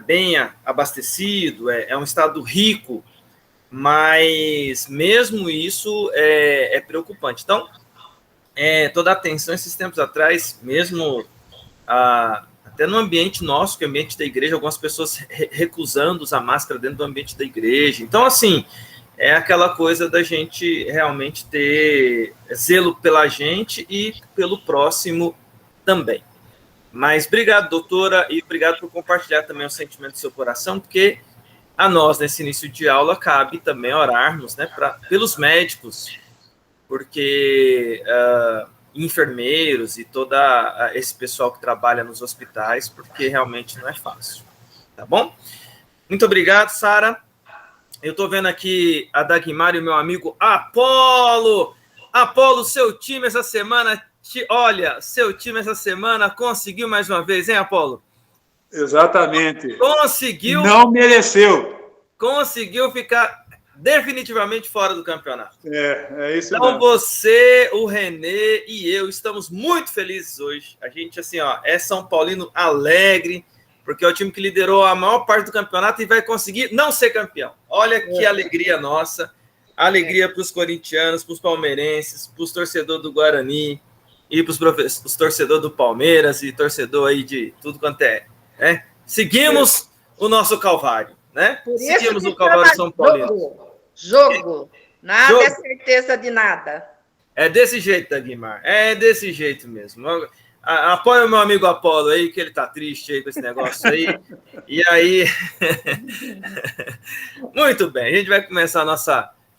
bem abastecido, é um estado rico, mas mesmo isso é preocupante. Então, toda a atenção esses tempos atrás, mesmo até no ambiente nosso, que é o ambiente da igreja, algumas pessoas recusando usar máscara dentro do ambiente da igreja. Então, assim, é aquela coisa da gente realmente ter zelo pela gente e pelo próximo também. Mas obrigado, doutora, e obrigado por compartilhar também o sentimento do seu coração, porque a nós, nesse início de aula, cabe também orarmos, né, pelos médicos, porque enfermeiros e todo esse pessoal que trabalha nos hospitais, porque realmente não é fácil, tá bom? Muito obrigado, Sara. Eu estou vendo aqui a Dagmar e o meu amigo Apolo. Apolo, seu time essa semana, olha, seu time essa semana conseguiu mais uma vez, hein, Apolo? Exatamente. Conseguiu. Não mereceu. Conseguiu ficar definitivamente fora do campeonato. É isso então, mesmo. Você, o Renê e eu estamos muito felizes hoje. A gente, assim, é São Paulino alegre, porque é o time que liderou a maior parte do campeonato e vai conseguir não ser campeão. Olha que alegria nossa. Alegria para os corintianos, para os palmeirenses, para os torcedores do Guarani e para os torcedores do Palmeiras e torcedor aí de tudo quanto é. Né? Seguimos o nosso Calvário. Né? Por isso seguimos o Calvário São Paulino. Jogo. Nada é certeza de nada. É desse jeito, Dagmar. É desse jeito mesmo. Apoia o meu amigo Apolo aí, que ele tá triste aí com esse negócio aí. E aí... Muito bem, a gente vai começar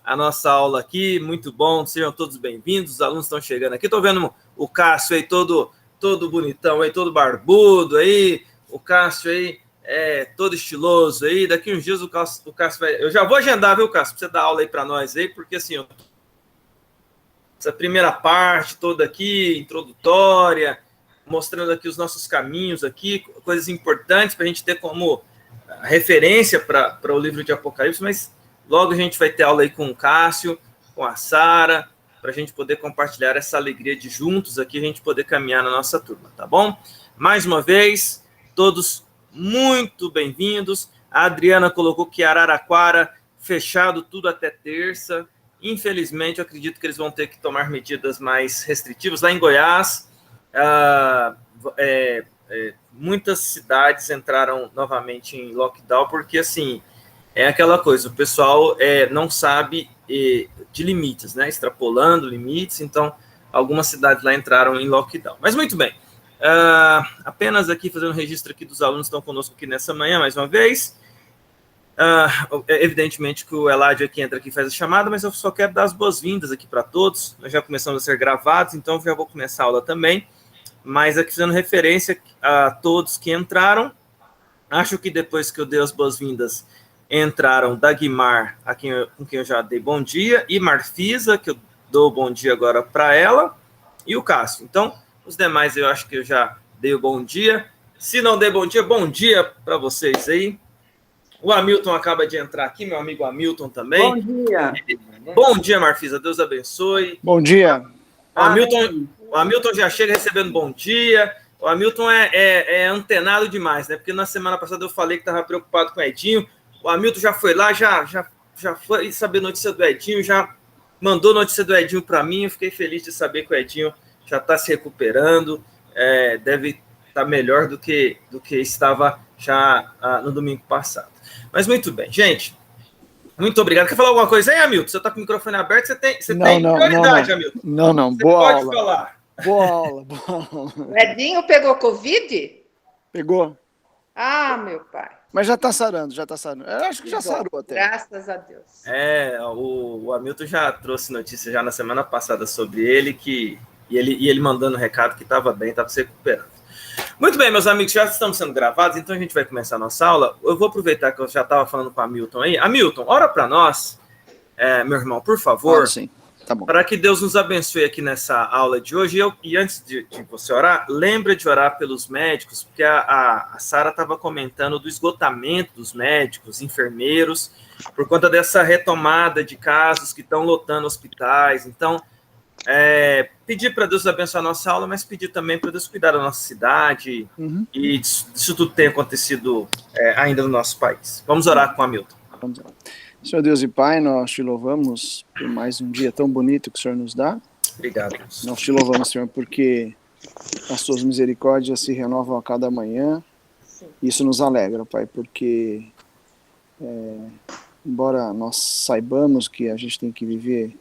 a nossa aula aqui. Muito bom, sejam todos bem-vindos. Os alunos estão chegando aqui. Tô vendo o Cássio aí todo bonitão aí, todo barbudo aí. O Cássio aí todo estiloso aí. Daqui uns dias o Cássio vai... Eu já vou agendar, viu, Cássio, pra você dar aula aí para nós aí, porque assim, essa primeira parte toda aqui, introdutória, mostrando aqui os nossos caminhos aqui, coisas importantes para a gente ter como referência para o livro de Apocalipse, mas logo a gente vai ter aula aí com o Cássio, com a Sara, para a gente poder compartilhar essa alegria de juntos aqui, a gente poder caminhar na nossa turma, tá bom? Mais uma vez, todos muito bem-vindos. A Adriana colocou que Araraquara fechado tudo até terça. Infelizmente, eu acredito que eles vão ter que tomar medidas mais restritivas. Lá em Goiás, muitas cidades entraram novamente em lockdown, porque, assim, é aquela coisa, o pessoal não sabe de limites, né? Extrapolando limites, então, algumas cidades lá entraram em lockdown. Mas, muito bem. Apenas aqui, fazendo um registro aqui dos alunos que estão conosco aqui nessa manhã, mais uma vez. Evidentemente que o Eladio aqui entra aqui e faz a chamada, mas eu só quero dar as boas-vindas aqui para todos. Nós já começamos a ser gravados, então já vou começar a aula também, mas aqui fazendo referência a todos que entraram. Acho que depois que eu dei as boas-vindas, entraram Dagmar, com quem eu já dei bom dia, e Marfisa, que eu dou bom dia agora para ela, e o Cássio. Então, os demais eu acho que eu já dei o bom dia. Se não dei bom dia para vocês aí. O Hamilton acaba de entrar aqui, meu amigo Hamilton também. Bom dia. Bom dia, Marfisa. Deus abençoe. Bom dia. O Hamilton já chega recebendo bom dia. O Hamilton é antenado demais, né? Porque na semana passada eu falei que estava preocupado com o Edinho. O Hamilton já foi lá, já foi saber notícia do Edinho, já mandou notícia do Edinho para mim. Eu fiquei feliz de saber que o Edinho já está se recuperando. Deve estar melhor do que estava já no domingo passado. Mas muito bem, gente. Muito obrigado. Quer falar alguma coisa aí, Hamilton? Você está com o microfone aberto, você tem prioridade, Hamilton. Não. Você boa pode aula. falar. Boa aula. O Edinho pegou Covid? Pegou. Ah, meu pai. Mas já está sarando. Eu acho que já sarou até. Graças a Deus. O Hamilton já trouxe notícia já na semana passada sobre ele, e ele mandando recado que estava bem, estava se recuperando. Muito bem, meus amigos, já estamos sendo gravados, então a gente vai começar a nossa aula. Eu vou aproveitar que eu já estava falando com o Hamilton aí. Hamilton, ora para nós, meu irmão, por favor, sim. Tá bom. Para que Deus nos abençoe aqui nessa aula de hoje. E antes de você orar, lembra de orar pelos médicos, porque a Sara estava comentando do esgotamento dos médicos, enfermeiros, por conta dessa retomada de casos que estão lotando hospitais. Então, pedir para Deus abençoar a nossa aula, mas pedir também para Deus cuidar da nossa cidade e disso tudo tem acontecido ainda no nosso país. Vamos orar com o Hamilton. Vamos lá. Senhor Deus e Pai, nós te louvamos por mais um dia tão bonito que o Senhor nos dá. Obrigado. Nós te louvamos, Senhor, porque as tuas misericórdias se renovam a cada manhã. Isso nos alegra, Pai, porque embora nós saibamos que a gente tem que viver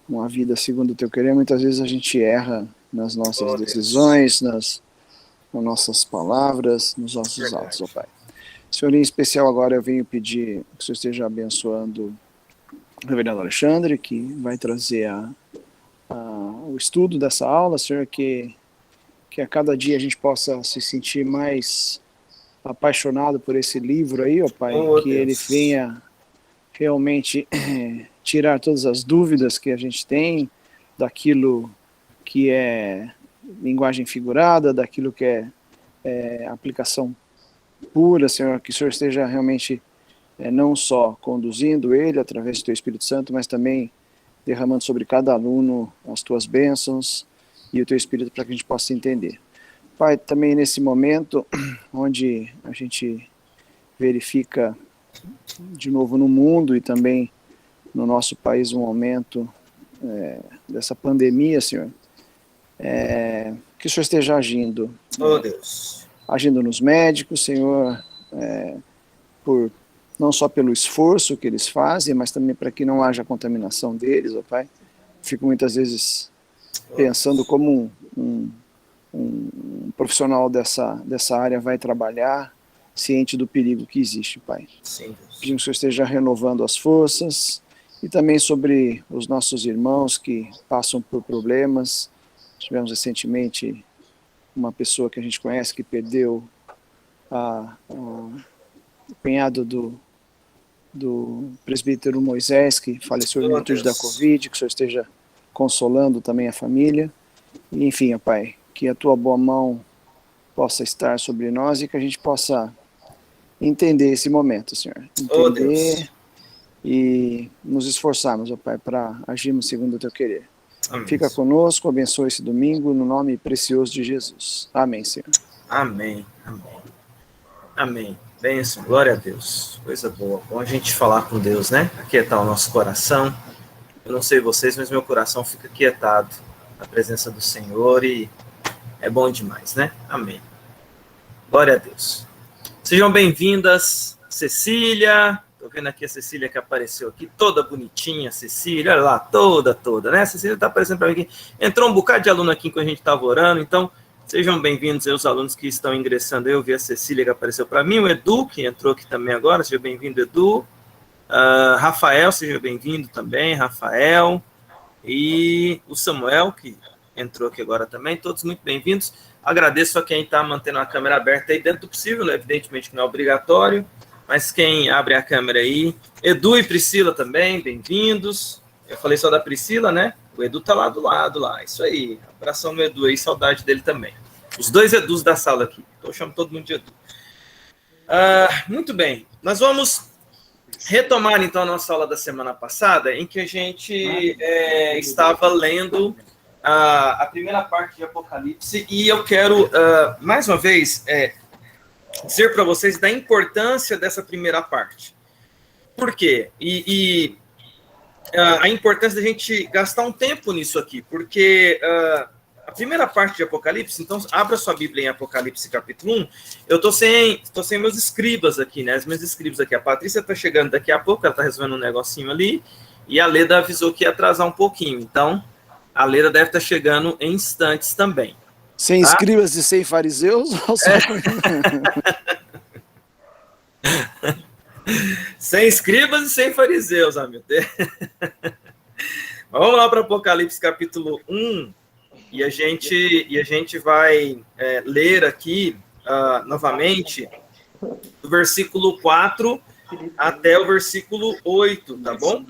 uma vida segundo o teu querer, muitas vezes a gente erra nas nossas decisões, nas nossas palavras, nos nossos atos, ó Pai. Senhor, em especial agora eu venho pedir que o Senhor esteja abençoando o reverendo Alexandre, que vai trazer o estudo dessa aula, Senhor, que a cada dia a gente possa se sentir mais apaixonado por esse livro aí, ó Pai, que ele venha realmente tirar todas as dúvidas que a gente tem daquilo que é linguagem figurada, daquilo que é aplicação pura, Senhor, que o Senhor esteja realmente não só conduzindo ele através do Teu Espírito Santo, mas também derramando sobre cada aluno as Tuas bênçãos e o Teu Espírito para que a gente possa entender. Pai, também nesse momento onde a gente verifica de novo no mundo e também no nosso país um momento dessa pandemia, Senhor, que o Senhor esteja agindo. Oh, Deus. Agindo nos médicos, Senhor, não só pelo esforço que eles fazem, mas também para que não haja contaminação deles, ó Pai. Fico muitas vezes pensando como um profissional dessa área vai trabalhar ciente do perigo que existe, Pai. Sim, Pedimos que o Senhor esteja renovando as forças e também sobre os nossos irmãos que passam por problemas. Tivemos recentemente uma pessoa que a gente conhece que perdeu o cunhado do presbítero Moisés, que faleceu em virtude da Covid, que o Senhor esteja consolando também a família. E, enfim, ó Pai, que a Tua boa mão possa estar sobre nós e que a gente possa entender esse momento, Senhor. Entender e nos esforçarmos, ó Pai, para agirmos segundo o Teu querer. Amém. Fica conosco, abençoe esse domingo, no nome precioso de Jesus. Amém, Senhor. Amém, amém. Amém. Bênção, glória a Deus. Coisa boa. Bom a gente falar com Deus, né? Aquietar o nosso coração. Eu não sei vocês, mas meu coração fica aquietado na presença do Senhor e é bom demais, né? Amém. Glória a Deus. Sejam bem-vindas, Cecília. Tô vendo aqui a Cecília que apareceu aqui, toda bonitinha, Cecília, olha lá, toda, né? A Cecília tá aparecendo para mim aqui. Entrou um bocado de aluno aqui enquanto a gente estava orando, então sejam bem-vindos aí os alunos que estão ingressando. Eu vi a Cecília que apareceu para mim, o Edu, que entrou aqui também agora, seja bem-vindo, Edu. Rafael, seja bem-vindo também, Rafael. E o Samuel, que entrou aqui agora também, todos muito bem-vindos. Agradeço a quem está mantendo a câmera aberta aí dentro do possível, né? Evidentemente que não é obrigatório, mas quem abre a câmera aí, Edu e Priscila também, bem-vindos. Eu falei só da Priscila, né? O Edu tá lá do lado, lá, isso aí. Abração no Edu aí, saudade dele também. Os dois Edus da sala aqui, então eu chamo todo mundo de Edu. Muito bem, nós vamos retomar então a nossa aula da semana passada, em que a gente estava lendo a primeira parte de Apocalipse, e eu quero, mais uma vez, dizer para vocês da importância dessa primeira parte. Por quê? A importância da gente gastar um tempo nisso aqui, porque a primeira parte de Apocalipse, então, abra sua Bíblia em Apocalipse capítulo 1, eu tô sem meus escribas aqui, né, os meus escribas aqui, a Patrícia tá chegando daqui a pouco, ela tá resolvendo um negocinho ali, e a Leda avisou que ia atrasar um pouquinho, então, a Leda deve estar chegando em instantes também. Sem escribas e sem fariseus? Sem escribas e sem fariseus, amigo. Mas vamos lá para Apocalipse capítulo 1, e a gente vai ler aqui novamente do versículo 4 até o versículo 8, tá bom?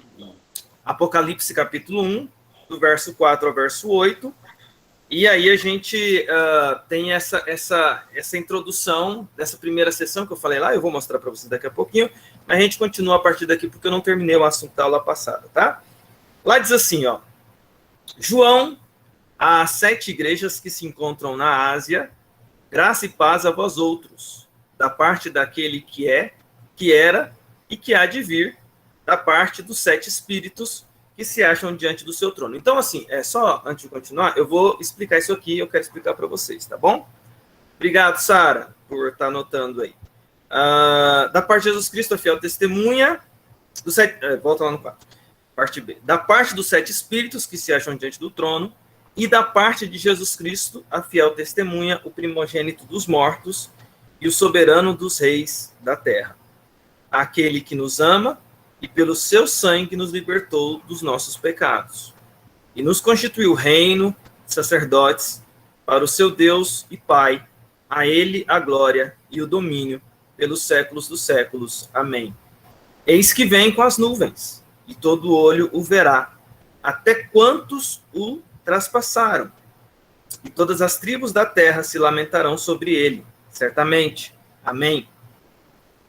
Apocalipse capítulo 1, do verso 4 ao verso 8, e aí a gente tem essa introdução dessa primeira sessão que eu falei lá, eu vou mostrar para vocês daqui a pouquinho, mas a gente continua a partir daqui porque eu não terminei o assunto da aula passada, tá? Lá diz assim, ó: João, às 7 igrejas que se encontram na Ásia, graça e paz a vós outros, da parte daquele que é, que era e que há de vir, da parte dos 7 espíritos que se acham diante do seu trono. Então, assim, só antes de continuar, eu vou explicar isso aqui, eu quero explicar para vocês, tá bom? Obrigado, Sara, por estar anotando aí. Da parte de Jesus Cristo, a fiel testemunha, do 7, volta lá no 4, parte B. Da parte dos 7 espíritos que se acham diante do trono, e da parte de Jesus Cristo, a fiel testemunha, o primogênito dos mortos e o soberano dos reis da terra. Aquele que nos ama e pelo seu sangue nos libertou dos nossos pecados. E nos constituiu reino, sacerdotes, para o seu Deus e Pai. A ele a glória e o domínio pelos séculos dos séculos. Amém. Eis que vem com as nuvens, e todo olho o verá, até quantos o traspassaram. E todas as tribos da terra se lamentarão sobre ele, certamente. Amém.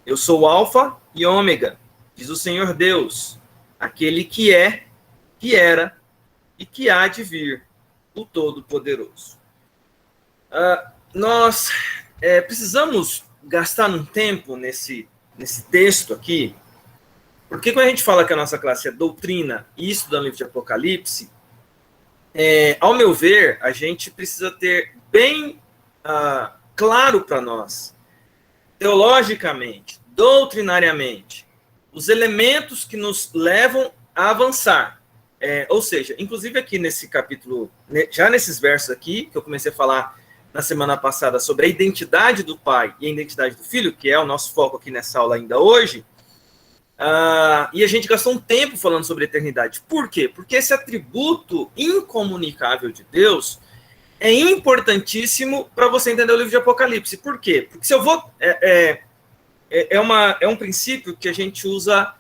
Eu sou o Alfa e Ômega, diz o Senhor Deus, aquele que é, que era e que há de vir, o Todo-Poderoso. Nós precisamos gastar um tempo nesse texto aqui, porque quando a gente fala que a nossa classe é doutrina e estuda o livro de Apocalipse, ao meu ver, a gente precisa ter bem claro para nós, teologicamente, doutrinariamente, os elementos que nos levam a avançar. Ou seja, inclusive aqui nesse capítulo, já nesses versos aqui, que eu comecei a falar na semana passada sobre a identidade do Pai e a identidade do Filho, que é o nosso foco aqui nessa aula ainda hoje, e a gente gastou um tempo falando sobre a eternidade. Por quê? Porque esse atributo incomunicável de Deus é importantíssimo para você entender o livro de Apocalipse. Por quê? Porque se eu vou... É um princípio que a gente usa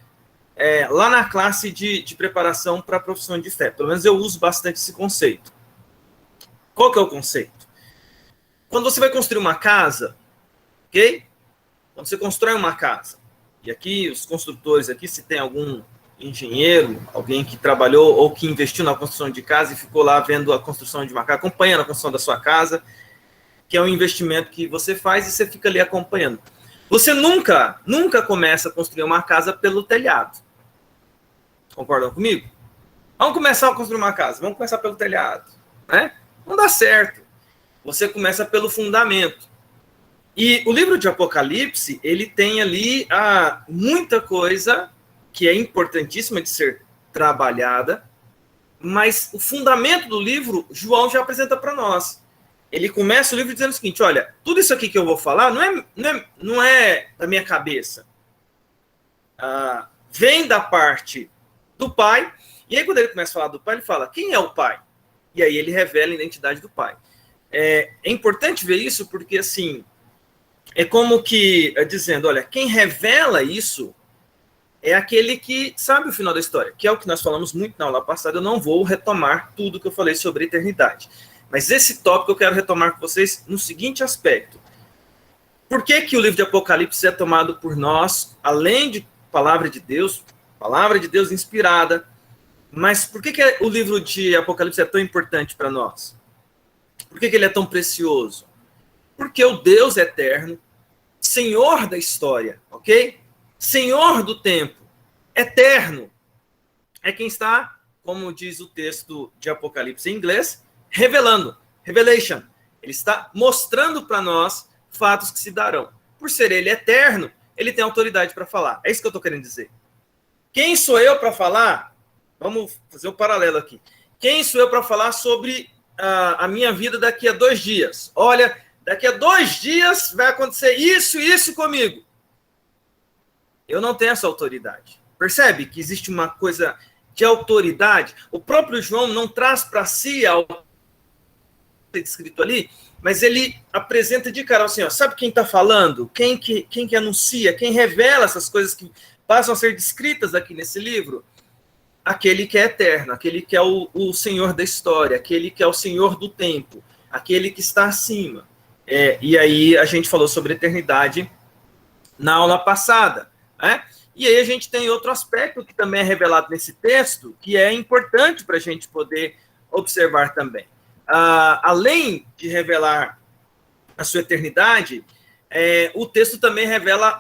lá na classe de preparação para a profissão de fé. Pelo menos eu uso bastante esse conceito. Qual que é o conceito? Quando você vai construir uma casa, ok? Quando você constrói uma casa, e aqui os construtores, aqui se tem algum engenheiro, alguém que trabalhou ou que investiu na construção de casa e ficou lá vendo a construção de uma casa, acompanhando a construção da sua casa, que é um investimento que você faz e você fica ali acompanhando. Você nunca começa a construir uma casa pelo telhado. Concordam comigo? Vamos começar a construir uma casa, vamos começar pelo telhado, né? Não dá certo. Você começa pelo fundamento. E o livro de Apocalipse, ele tem ali muita coisa que é importantíssima de ser trabalhada, mas o fundamento do livro, João já apresenta para nós. Ele começa o livro dizendo o seguinte, olha, tudo isso aqui que eu vou falar não é da minha cabeça. Vem da parte do Pai, e aí quando ele começa a falar do Pai, ele fala, quem é o Pai? E aí ele revela a identidade do Pai. É importante ver isso porque, assim, é como que, dizendo, olha, quem revela isso é aquele que sabe o final da história, que é o que nós falamos muito na aula passada. Eu não vou retomar tudo que eu falei sobre a eternidade. Mas esse tópico eu quero retomar com vocês no seguinte aspecto. Por que que o livro de Apocalipse é tomado por nós, além de palavra de Deus inspirada, mas por que que o livro de Apocalipse é tão importante para nós? Por que que ele é tão precioso? Porque o Deus eterno, Senhor da história, ok? Senhor do tempo, eterno, é quem está, como diz o texto de Apocalipse em inglês, revelando, revelation. Ele está mostrando para nós fatos que se darão. Por ser ele eterno, ele tem autoridade para falar. É isso que eu estou querendo dizer. Quem sou eu para falar? Vamos fazer um paralelo aqui. Quem sou eu para falar sobre a minha vida daqui a 2 dias? Olha, daqui a 2 dias vai acontecer isso e isso comigo. Eu não tenho essa autoridade. Percebe que existe uma coisa de autoridade? O próprio João não traz para si a escrito ali, mas ele apresenta de cara assim, ó, sabe quem está falando? Quem que anuncia? Quem revela essas coisas que passam a ser descritas aqui nesse livro? Aquele que é eterno, aquele que é o Senhor da história, aquele que é o Senhor do tempo, aquele que está acima. E aí a gente falou sobre eternidade na aula passada, né? E aí a gente tem outro aspecto que também é revelado nesse texto, que é importante para a gente poder observar também. Além de revelar a sua eternidade, o texto também revela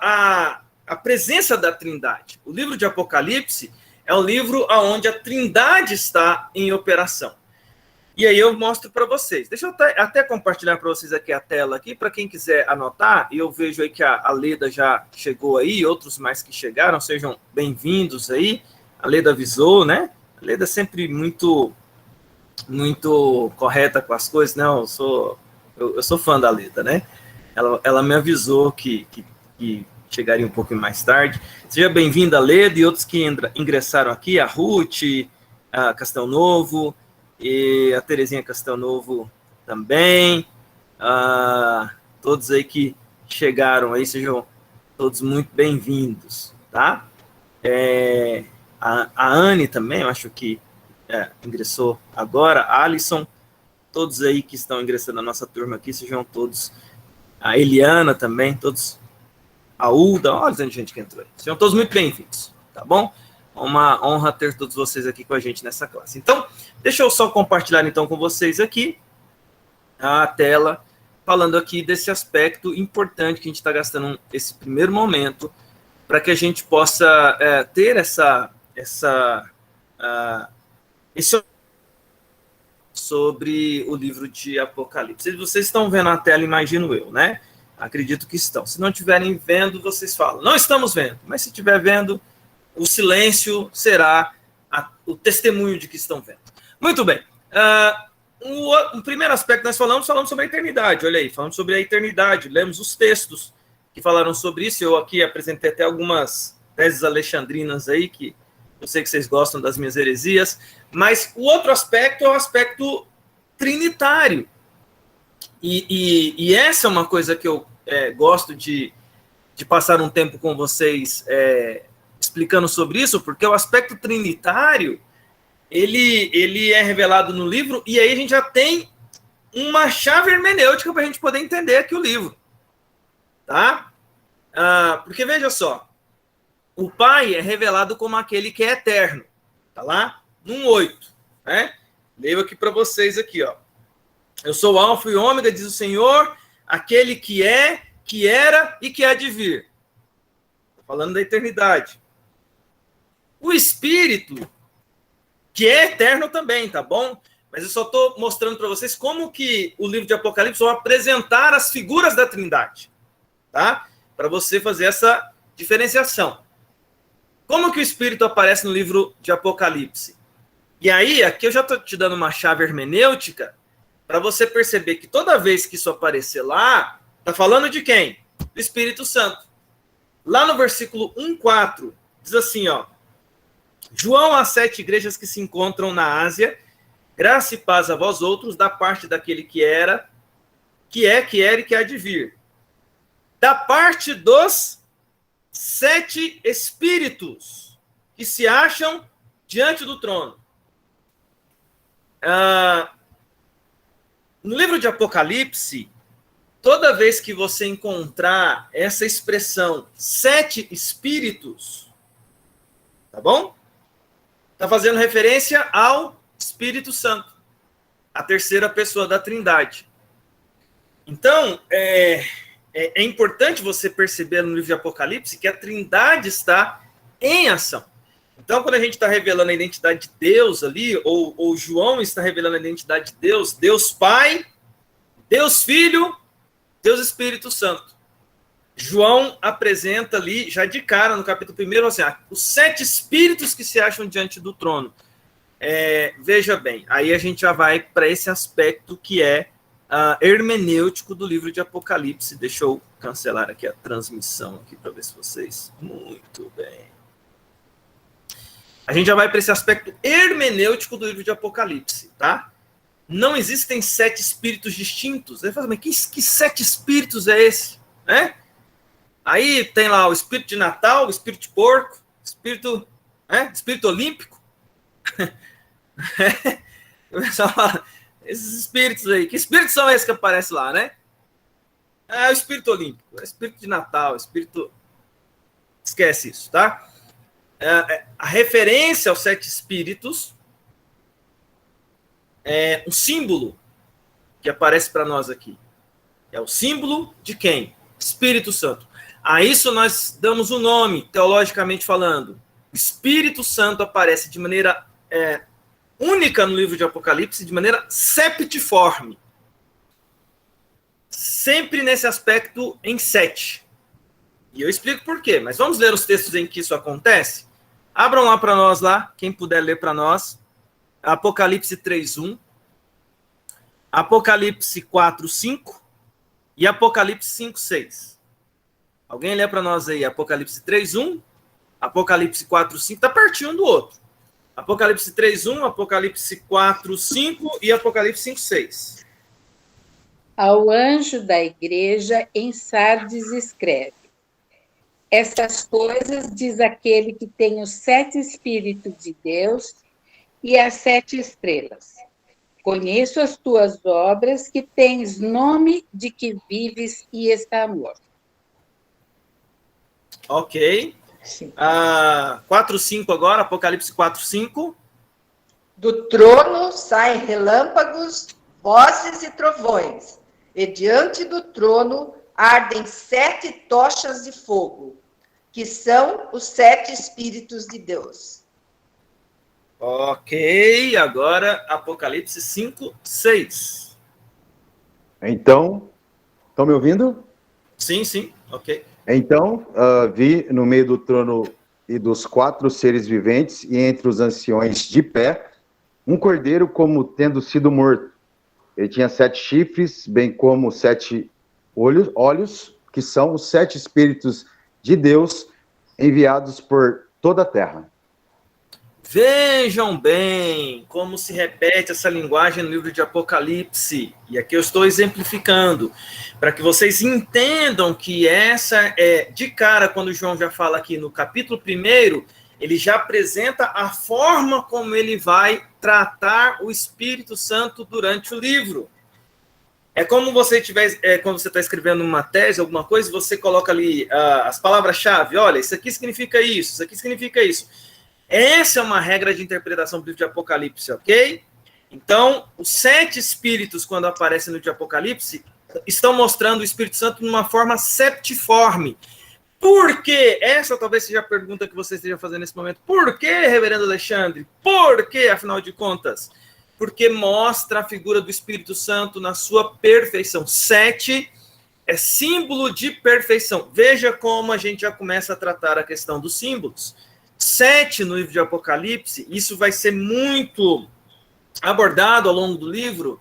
a presença da Trindade. O livro de Apocalipse é um livro onde a Trindade está em operação. E aí eu mostro para vocês. Deixa eu até compartilhar para vocês aqui a tela aqui, para quem quiser anotar. E eu vejo aí que a Leda já chegou aí, outros mais que chegaram, sejam bem-vindos aí. A Leda avisou, né? A Leda é sempre muito correta com as coisas, né? Eu sou fã da Leda, né? Ela me avisou que chegaria um pouco mais tarde. Seja bem-vinda, Leda, e outros que ingressaram aqui, a Ruth, a Castelo Novo, e a Terezinha Castelo Novo também. Todos aí que chegaram aí, sejam todos muito bem-vindos, tá? A Anne também, eu acho que ingressou agora, a Alisson, todos aí que estão ingressando na nossa turma aqui, sejam todos, a Eliana também, todos, a Ulda, olha a gente que entrou aí, sejam todos muito bem-vindos, tá bom? Uma honra ter todos vocês aqui com a gente nessa classe. Então, deixa eu só compartilhar então com vocês aqui a tela, falando aqui desse aspecto importante que a gente está gastando esse primeiro momento, para que a gente possa ter esse sobre o livro de Apocalipse. Vocês estão vendo a tela, imagino eu, né? Acredito que estão. Se não estiverem vendo, vocês falam, não estamos vendo. Mas se estiver vendo, o silêncio será o testemunho de que estão vendo. Muito bem. O primeiro aspecto que nós falamos sobre a eternidade. Olha aí, falamos sobre a eternidade. Lemos os textos que falaram sobre isso. Eu aqui apresentei até algumas teses alexandrinas aí, que eu sei que vocês gostam das minhas heresias. Mas o outro aspecto é o aspecto trinitário. E essa é uma coisa que eu gosto de passar um tempo com vocês explicando sobre isso, porque o aspecto trinitário, ele é revelado no livro, e aí a gente já tem uma chave hermenêutica para a gente poder entender aqui o livro. Tá? Porque, veja só, o Pai é revelado como aquele que é eterno. Tá lá? No 1:8. Né? Leio aqui para vocês aqui, ó. Eu sou o Alfa e o Ômega, diz o Senhor, aquele que é, que era e que há de vir. Tô falando da eternidade. O Espírito, que é eterno também, tá bom? Mas eu só estou mostrando para vocês como que o livro de Apocalipse vai apresentar as figuras da Trindade, tá? Para você fazer essa diferenciação. Como que o Espírito aparece no livro de Apocalipse? E aí, aqui eu já estou te dando uma chave hermenêutica para você perceber que toda vez que isso aparecer lá, tá falando de quem? Do Espírito Santo. Lá no versículo 1:4, diz assim, ó. João às 7 igrejas que se encontram na Ásia, graça e paz a vós outros, da parte daquele que era, que é, que era e que há de vir. Da parte dos 7 espíritos que se acham diante do trono. No livro de Apocalipse, toda vez que você encontrar essa expressão 7 espíritos, tá bom? Está fazendo referência ao Espírito Santo, a terceira pessoa da Trindade. Então, é importante você perceber no livro de Apocalipse que a Trindade está em ação. Então, quando a gente está revelando a identidade de Deus ali, ou João está revelando a identidade de Deus, Deus Pai, Deus Filho, Deus Espírito Santo. João apresenta ali, já de cara, no capítulo 1, assim, os 7 espíritos que se acham diante do trono. Veja bem, aí a gente já vai para esse aspecto que é hermenêutico do livro de Apocalipse. Deixa eu cancelar aqui a transmissão aqui para ver se vocês... Muito bem. A gente já vai para esse aspecto hermenêutico do livro de Apocalipse, tá? Não existem 7 espíritos distintos. Você fala, mas que 7 espíritos é esse? Né? Aí tem lá o espírito de Natal, o espírito de porco, espírito olímpico. Esses espíritos aí. Que espíritos são esses que aparecem lá, né? É o espírito olímpico, é o espírito de Natal, o espírito... Esquece isso, tá? A referência aos 7 espíritos um símbolo que aparece para nós aqui. É o símbolo de quem? Espírito Santo. A isso nós damos um nome, teologicamente falando. Espírito Santo aparece de maneira única no livro de Apocalipse, de maneira septiforme. Sempre nesse aspecto em 7. E eu explico por quê, mas vamos ler os textos em que isso acontece? Abram lá para nós, lá, quem puder ler para nós. Apocalipse 3:1, Apocalipse 4:5 e Apocalipse 5:6. Alguém lê para nós aí Apocalipse 3:1, Apocalipse 4:5, está pertinho um do outro. Apocalipse 3:1, Apocalipse 4:5 e Apocalipse 5:6. Ao anjo da igreja em Sardes escreve: essas coisas diz aquele que tem os 7 Espíritos de Deus e as 7 estrelas. Conheço as tuas obras, que tens nome de que vives e está morto. Ok. 4:5 agora, Apocalipse 4:5. Do trono saem relâmpagos, vozes e trovões, e diante do trono ardem 7 tochas de fogo, que são os 7 Espíritos de Deus. Ok, agora Apocalipse 5:6. Então, estão me ouvindo? Sim, ok. Então, vi no meio do trono e dos 4 seres viventes e entre os anciões de pé, um cordeiro como tendo sido morto. Ele tinha 7 chifres, bem como 7 olhos, que são os 7 Espíritos de Deus enviados por toda a terra. Vejam bem como se repete essa linguagem no livro de Apocalipse. E aqui eu estou exemplificando, para que vocês entendam que essa é, de cara, quando João já fala aqui no capítulo 1, ele já apresenta a forma como ele vai tratar o Espírito Santo durante o livro. É como você quando você está escrevendo uma tese, alguma coisa, você coloca ali as palavras-chave. Olha, isso aqui significa isso aqui significa isso. Essa é uma regra de interpretação do livro de Apocalipse, ok? Então, os 7 espíritos, quando aparecem no livro de Apocalipse, estão mostrando o Espírito Santo numa forma septiforme. Por quê? Essa talvez seja a pergunta que você esteja fazendo nesse momento. Por quê, reverendo Alexandre? Por quê, afinal de contas? Porque mostra a figura do Espírito Santo na sua perfeição. 7 é símbolo de perfeição. Veja como a gente já começa a tratar a questão dos símbolos. 7 no livro de Apocalipse, isso vai ser muito abordado ao longo do livro.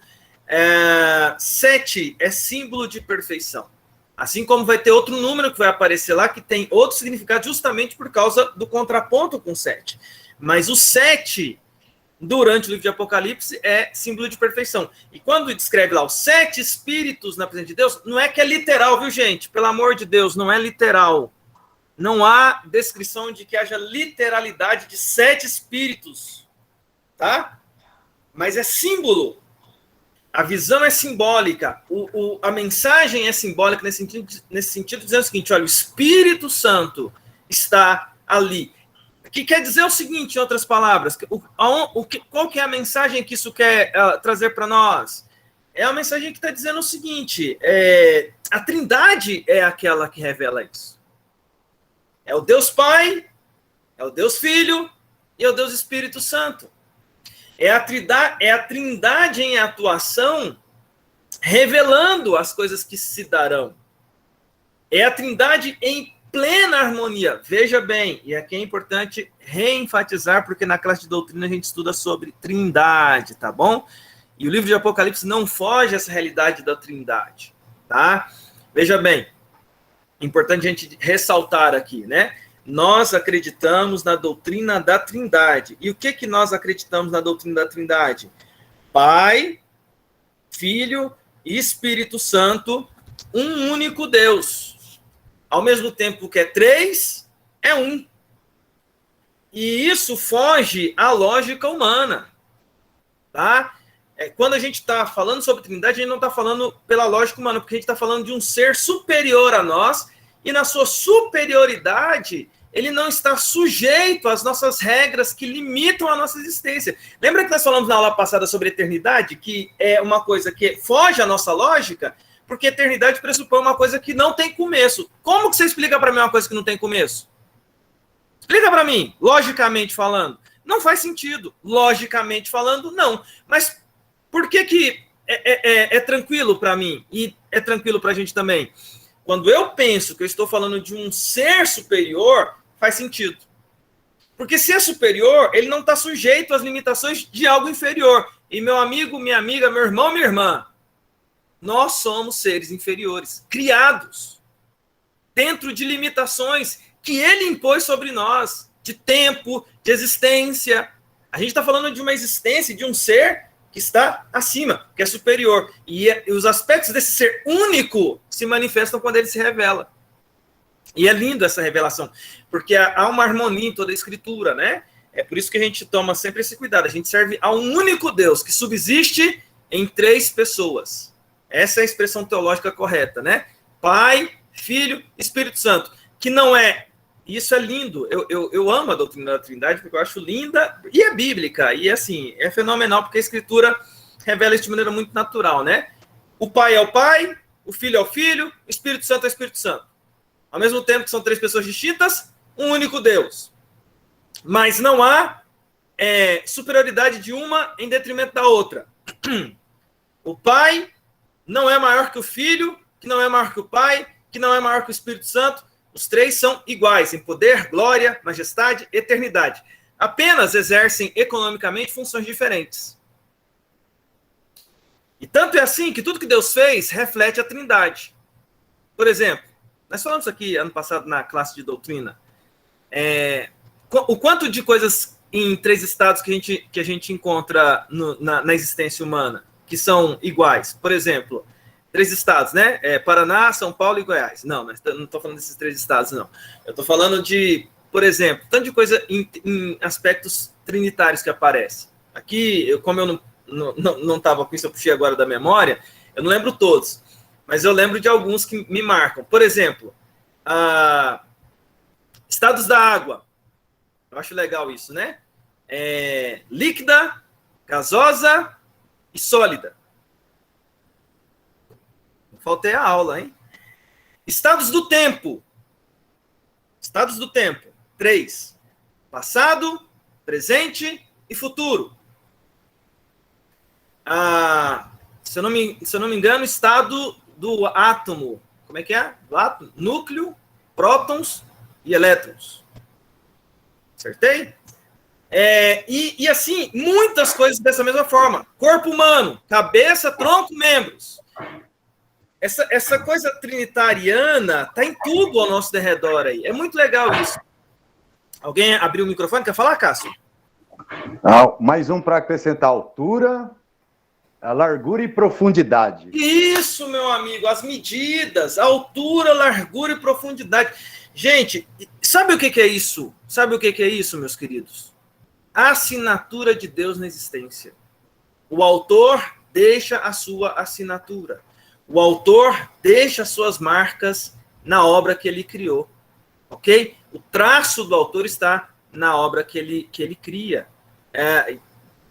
7 é símbolo de perfeição. Assim como vai ter outro número que vai aparecer lá, que tem outro significado justamente por causa do contraponto com 7. Mas o 7, durante o livro de Apocalipse, é símbolo de perfeição. E quando descreve lá os 7 espíritos na presença de Deus, não é que é literal, viu, gente? Pelo amor de Deus, não é literal. Não há descrição de que haja literalidade de 7 espíritos, tá? Mas é símbolo. A visão é simbólica. A mensagem é simbólica nesse sentido, dizendo o seguinte: olha, o Espírito Santo está ali. O que quer dizer o seguinte, em outras palavras, qual que é a mensagem que isso quer trazer para nós? É a mensagem que está dizendo o seguinte: a Trindade é aquela que revela isso. É o Deus Pai, é o Deus Filho e é o Deus Espírito Santo. É a Trindade em atuação, revelando as coisas que se darão. É a Trindade em plena harmonia. Veja bem, e aqui é importante reenfatizar, porque na classe de doutrina a gente estuda sobre Trindade, tá bom? E o livro de Apocalipse não foge a essa realidade da Trindade, tá? Veja bem, importante a gente ressaltar aqui, né? Nós acreditamos na doutrina da Trindade. E o que nós acreditamos na doutrina da Trindade? Pai, Filho e Espírito Santo, um único Deus. Ao mesmo tempo que é 3, é 1. E isso foge à lógica humana, tá? Quando a gente está falando sobre Trindade, a gente não está falando pela lógica humana, porque a gente está falando de um ser superior a nós e na sua superioridade, ele não está sujeito às nossas regras que limitam a nossa existência. Lembra que nós falamos na aula passada sobre eternidade, que é uma coisa que foge à nossa lógica, porque eternidade pressupõe uma coisa que não tem começo. Como que você explica para mim uma coisa que não tem começo? Explica para mim, logicamente falando. Não faz sentido. Logicamente falando, não. Mas por que é tranquilo para mim e é tranquilo para a gente também? Quando eu penso que eu estou falando de um ser superior, faz sentido. Porque ser superior, ele não está sujeito às limitações de algo inferior. E meu amigo, minha amiga, meu irmão, minha irmã, nós somos seres inferiores, criados dentro de limitações que ele impôs sobre nós, de tempo, de existência. A gente está falando de uma existência, de um ser que está acima, que é superior. E os aspectos desse ser único se manifestam quando ele se revela. E é lindo essa revelação, porque há uma harmonia em toda a Escritura, né? É por isso que a gente toma sempre esse cuidado. A gente serve a um único Deus que subsiste em 3 pessoas. Essa é a expressão teológica correta, né? Pai, Filho, Espírito Santo. Que não é... Isso é lindo. Eu amo a doutrina da Trindade, porque eu acho linda e é bíblica. E, assim, é fenomenal, porque a Escritura revela isso de maneira muito natural, né? O Pai é o Pai, o Filho é o Filho, o Espírito Santo é o Espírito Santo. Ao mesmo tempo que são 3 pessoas distintas, um único Deus. Mas não há superioridade de uma em detrimento da outra. O Pai não é maior que o Filho, que não é maior que o Pai, que não é maior que o Espírito Santo. Os 3 são iguais em poder, glória, majestade, eternidade. Apenas exercem economicamente funções diferentes. E tanto é assim que tudo que Deus fez reflete a Trindade. Por exemplo, nós falamos isso aqui ano passado na classe de doutrina. O quanto de coisas em 3 estados que a gente encontra na existência humana que são iguais. Por exemplo, 3 estados, né? Paraná, São Paulo e Goiás. Não estou falando desses 3 estados, não. Eu estou falando de, por exemplo, tanto de coisa em aspectos trinitários que aparece. Aqui, como eu não estava com isso, eu puxei agora da memória, eu não lembro todos, mas eu lembro de alguns que me marcam. Por exemplo, estados da água. Eu acho legal isso, né? Líquida, gasosa e sólida. Faltei a aula, hein? Estados do tempo. Estados do tempo. 3. Passado, presente e futuro. Se eu não me engano, estado do átomo. Como é que é? Do átomo? Núcleo, prótons e elétrons. Acertei? E assim, muitas coisas dessa mesma forma. Corpo humano, cabeça, tronco, membros. Essa coisa trinitariana está em tudo ao nosso derredor aí. É muito legal isso. Alguém abriu o microfone? Quer falar, Cássio? Mais um para acrescentar altura, a largura e profundidade. Isso, meu amigo, as medidas, altura, largura e profundidade. Gente, sabe o que é isso? Sabe o que é isso, meus queridos? A assinatura de Deus na existência. O autor deixa a sua assinatura. O autor deixa suas marcas na obra que ele criou, ok? O traço do autor está na obra que ele cria.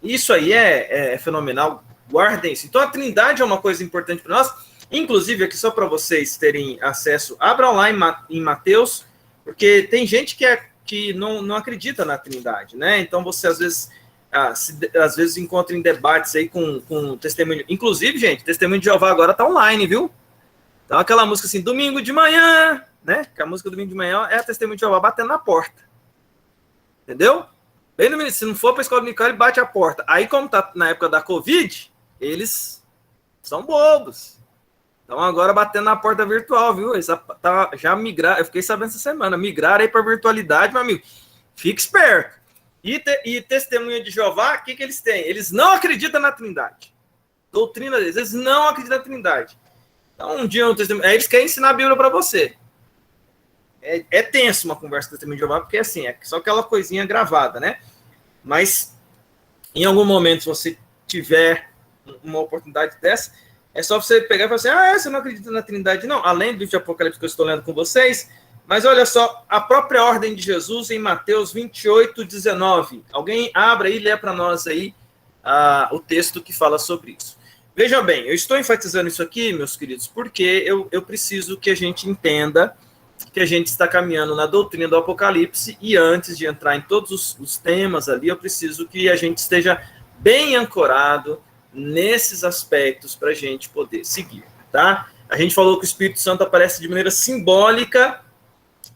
Isso aí é fenomenal, guardem isso. Então a Trindade é uma coisa importante para nós, inclusive aqui só para vocês terem acesso, abram lá em Mateus, porque tem gente que não acredita na Trindade, né? Então você às vezes encontra em debates aí com testemunho. Inclusive, gente, Testemunho de Jeová agora tá online, viu? Então aquela música assim, domingo de manhã, né? Que a música domingo de manhã é a Testemunho de Jeová batendo na porta. Entendeu? Bem no se não for para a escola dominical, ele bate a porta. Aí, como tá na época da Covid, eles são bobos. Então agora batendo na porta virtual, viu? Eles já migraram, eu fiquei sabendo essa semana, migraram aí para virtualidade, meu amigo. Fique esperto. E Testemunha de Jeová, o que eles têm? Eles não acreditam na Trindade. Doutrina deles, eles não acreditam na Trindade. Então, um dia, aí eles querem ensinar a Bíblia para você. É tenso uma conversa com Testemunha de Jeová, porque assim, é só aquela coisinha gravada, né? Mas, em algum momento, se você tiver uma oportunidade dessa, é só você pegar e falar assim, você não acredita na Trindade? Não, além do livro de Apocalipse que eu estou lendo com vocês, mas olha só, a própria ordem de Jesus em Mateus 28, 19. Alguém abra aí e lê para nós aí o texto que fala sobre isso. Veja bem, eu estou enfatizando isso aqui, meus queridos, porque eu preciso que a gente entenda que a gente está caminhando na doutrina do Apocalipse, e antes de entrar em todos os temas ali, eu preciso que a gente esteja bem ancorado nesses aspectos para a gente poder seguir, tá? A gente falou que o Espírito Santo aparece de maneira simbólica,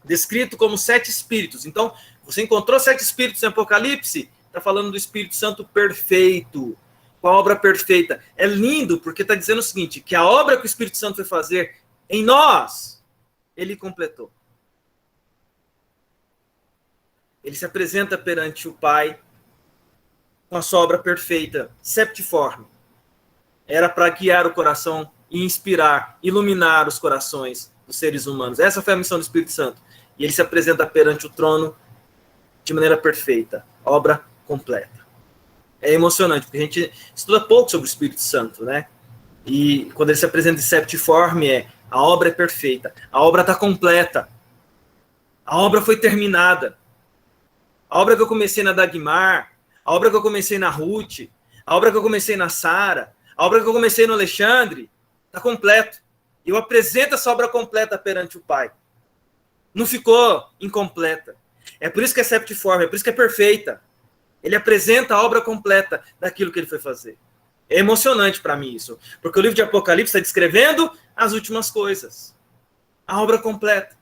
descrito como 7 espíritos. Então, você encontrou 7 espíritos em Apocalipse, está falando do Espírito Santo perfeito, com a obra perfeita. É lindo, porque está dizendo o seguinte, que a obra que o Espírito Santo foi fazer em nós, ele completou. Ele se apresenta perante o Pai com a sua obra perfeita, septiforme. Era para guiar o coração e inspirar, iluminar os corações dos seres humanos. Essa foi a missão do Espírito Santo. E ele se apresenta perante o trono de maneira perfeita, obra completa. É emocionante, porque a gente estuda pouco sobre o Espírito Santo, né? E quando ele se apresenta em septiforme, a obra é perfeita, a obra está completa, a obra foi terminada. A obra que eu comecei na Dagmar, a obra que eu comecei na Ruth, a obra que eu comecei na Sara, a obra que eu comecei no Alexandre, está completo. Eu apresento essa obra completa perante o Pai. Não ficou incompleta. É por isso que é septiforme, é por isso que é perfeita. Ele apresenta a obra completa daquilo que ele foi fazer. É emocionante para mim isso, porque o livro de Apocalipse está descrevendo as últimas coisas. A obra completa.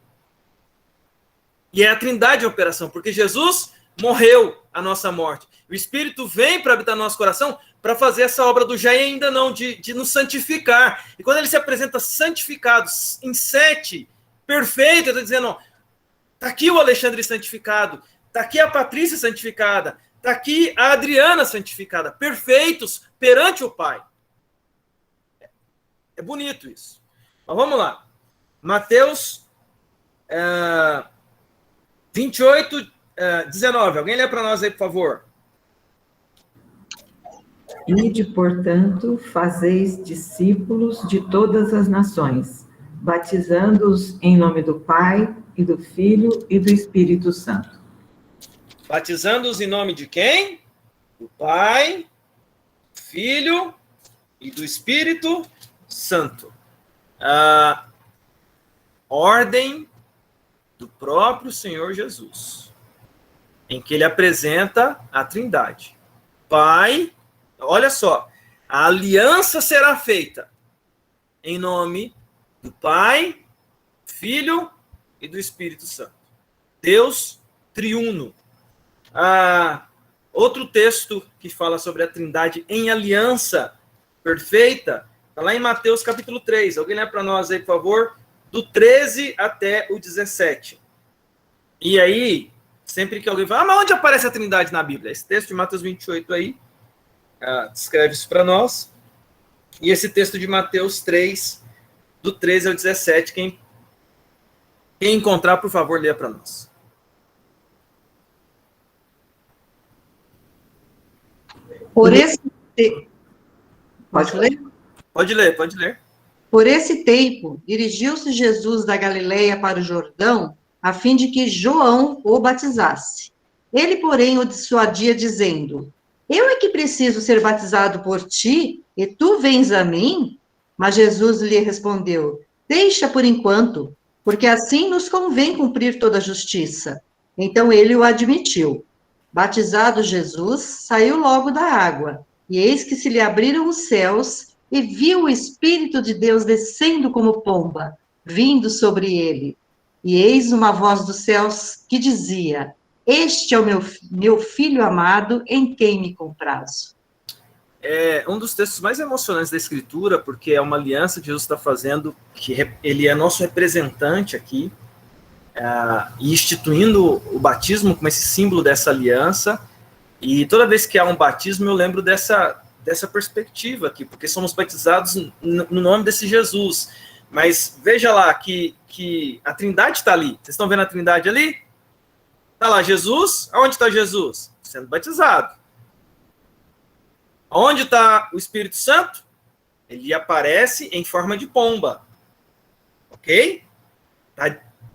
E é a Trindade em operação, porque Jesus morreu a nossa morte. O Espírito vem para habitar no nosso coração para fazer essa obra do já e ainda não, de nos santificar. E quando ele se apresenta santificado em 7, perfeito, está dizendo, está aqui o Alexandre santificado, está aqui a Patrícia santificada, está aqui a Adriana santificada, perfeitos perante o Pai. É bonito isso. Mas vamos lá. Mateus 28, 19. Alguém lê para nós aí, por favor. Ide, portanto, fazeis discípulos de todas as nações, batizando-os em nome do Pai, e do Filho, e do Espírito Santo. Batizando-os em nome de quem? Do Pai, Filho e do Espírito Santo. A ordem do próprio Senhor Jesus, em que ele apresenta a Trindade. Pai, olha só, a aliança será feita em nome do Pai, Filho e do Espírito Santo. Deus triuno. Outro texto que fala sobre a Trindade em aliança perfeita, está lá em Mateus capítulo 3. Alguém lê para nós aí, por favor, do 13 até o 17. E aí, sempre que alguém fala, mas onde aparece a Trindade na Bíblia? Esse texto de Mateus 28 aí, descreve isso para nós. E esse texto de Mateus 3, do 13 ao 17, quem encontrar, por favor, lê para nós. Por esse... Pode ler? Pode ler, pode ler. Por esse tempo, dirigiu-se Jesus da Galileia para o Jordão, a fim de que João o batizasse. Ele, porém, o dissuadia, dizendo, eu é que preciso ser batizado por ti, e tu vens a mim? Mas Jesus lhe respondeu, deixa por enquanto, porque assim nos convém cumprir toda a justiça. Então ele o admitiu. Batizado Jesus, saiu logo da água, e eis que se lhe abriram os céus, e viu o Espírito de Deus descendo como pomba, vindo sobre ele. E eis uma voz dos céus que dizia, este é o meu filho amado, em quem me comprazo. É um dos textos mais emocionantes da Escritura, porque é uma aliança que Jesus está fazendo, que ele é nosso representante aqui, e instituindo o batismo como esse símbolo dessa aliança. E toda vez que há um batismo, eu lembro dessa perspectiva aqui, porque somos batizados no nome desse Jesus. Mas veja lá que a Trindade está ali. Vocês estão vendo a Trindade ali? Está lá Jesus. Aonde está Jesus? Sendo batizado. Onde está o Espírito Santo? Ele aparece em forma de pomba. Ok?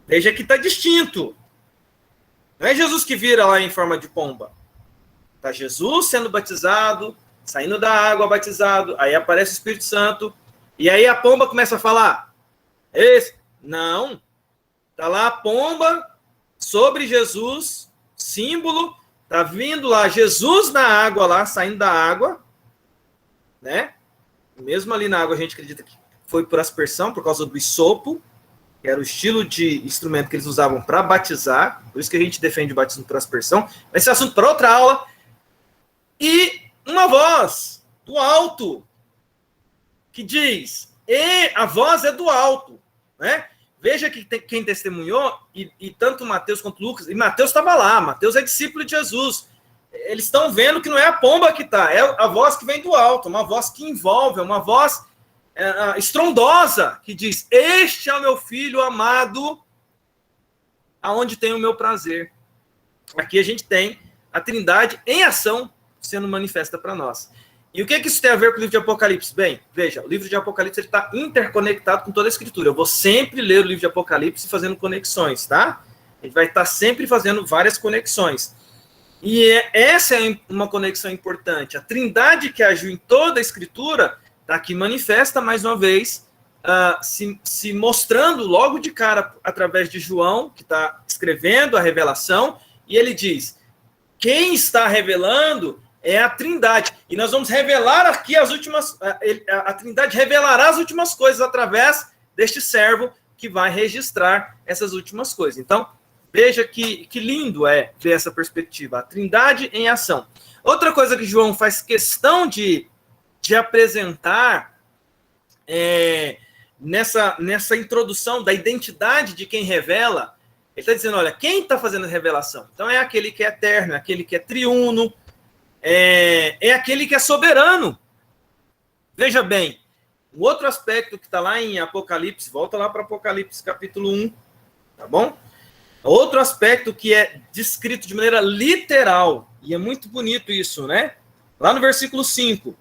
Veja que está distinto. Não é Jesus que vira lá em forma de pomba. Está Jesus sendo batizado, saindo da água batizado, aí aparece o Espírito Santo, e aí a pomba começa a falar. Não. Está lá a pomba sobre Jesus, símbolo, está vindo lá Jesus na água, lá saindo da água, né? Mesmo ali na água a gente acredita que foi por aspersão, por causa do hisopo, que era o estilo de instrumento que eles usavam para batizar, por isso que a gente defende o batismo por aspersão. Esse é assunto para outra aula. E uma voz do alto que diz, e a voz é do alto, né? Veja que quem testemunhou, e tanto Mateus quanto Lucas, e Mateus estava lá, Mateus é discípulo de Jesus. Eles estão vendo que não é a pomba que está, é a voz que vem do alto, uma voz que envolve, uma voz estrondosa, que diz, este é o meu filho amado, aonde tem o meu prazer. Aqui a gente tem a Trindade em ação sendo manifesta para nós. E o que isso tem a ver com o livro de Apocalipse? Bem, veja, o livro de Apocalipse está interconectado com toda a Escritura. Eu vou sempre ler o livro de Apocalipse fazendo conexões, tá? A gente vai estar sempre fazendo várias conexões. E essa é uma conexão importante. A Trindade que agiu em toda a Escritura está aqui manifesta, mais uma vez, se mostrando logo de cara através de João, que está escrevendo a revelação, e ele diz, quem está revelando é a Trindade. E nós vamos revelar aqui as últimas... A Trindade revelará as últimas coisas através deste servo que vai registrar essas últimas coisas. Então, veja que lindo é ver essa perspectiva. A Trindade em ação. Outra coisa que João faz questão de apresentar nessa introdução da identidade de quem revela, ele está dizendo, olha, quem está fazendo a revelação? Então, é aquele que é eterno, é aquele que é triuno, é aquele que é soberano. Veja bem, um outro aspecto que está lá em Apocalipse, volta lá para Apocalipse capítulo 1, tá bom? Outro aspecto que é descrito de maneira literal, e é muito bonito isso, né? Lá no versículo 5.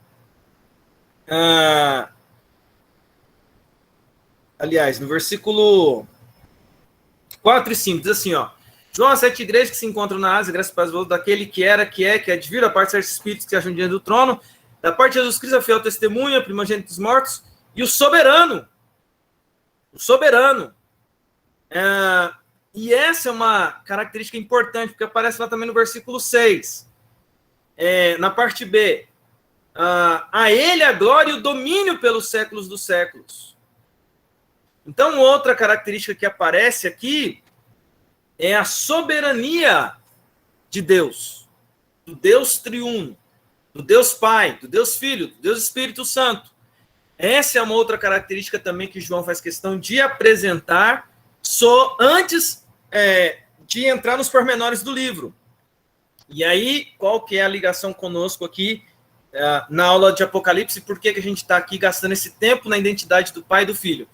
Aliás, no versículo 4 e 5, diz assim, ó. João, as 7 igrejas que se encontram na Ásia, graças a Deus, daquele que era, que é de vir, a parte dos espíritos que acham diante do trono, da parte de Jesus Cristo, a fiel testemunha, primogênito dos mortos, e o soberano. O soberano. E essa é uma característica importante, porque aparece lá também no versículo 6. Na parte B. A ele a glória e o domínio pelos séculos dos séculos. Então, outra característica que aparece aqui é a soberania de Deus, do Deus triuno, do Deus Pai, do Deus Filho, do Deus Espírito Santo. Essa é uma outra característica também que João faz questão de apresentar antes de entrar nos pormenores do livro. E aí, qual que é a ligação conosco aqui na aula de Apocalipse? Por que a gente está aqui gastando esse tempo na identidade do Pai e do Filho?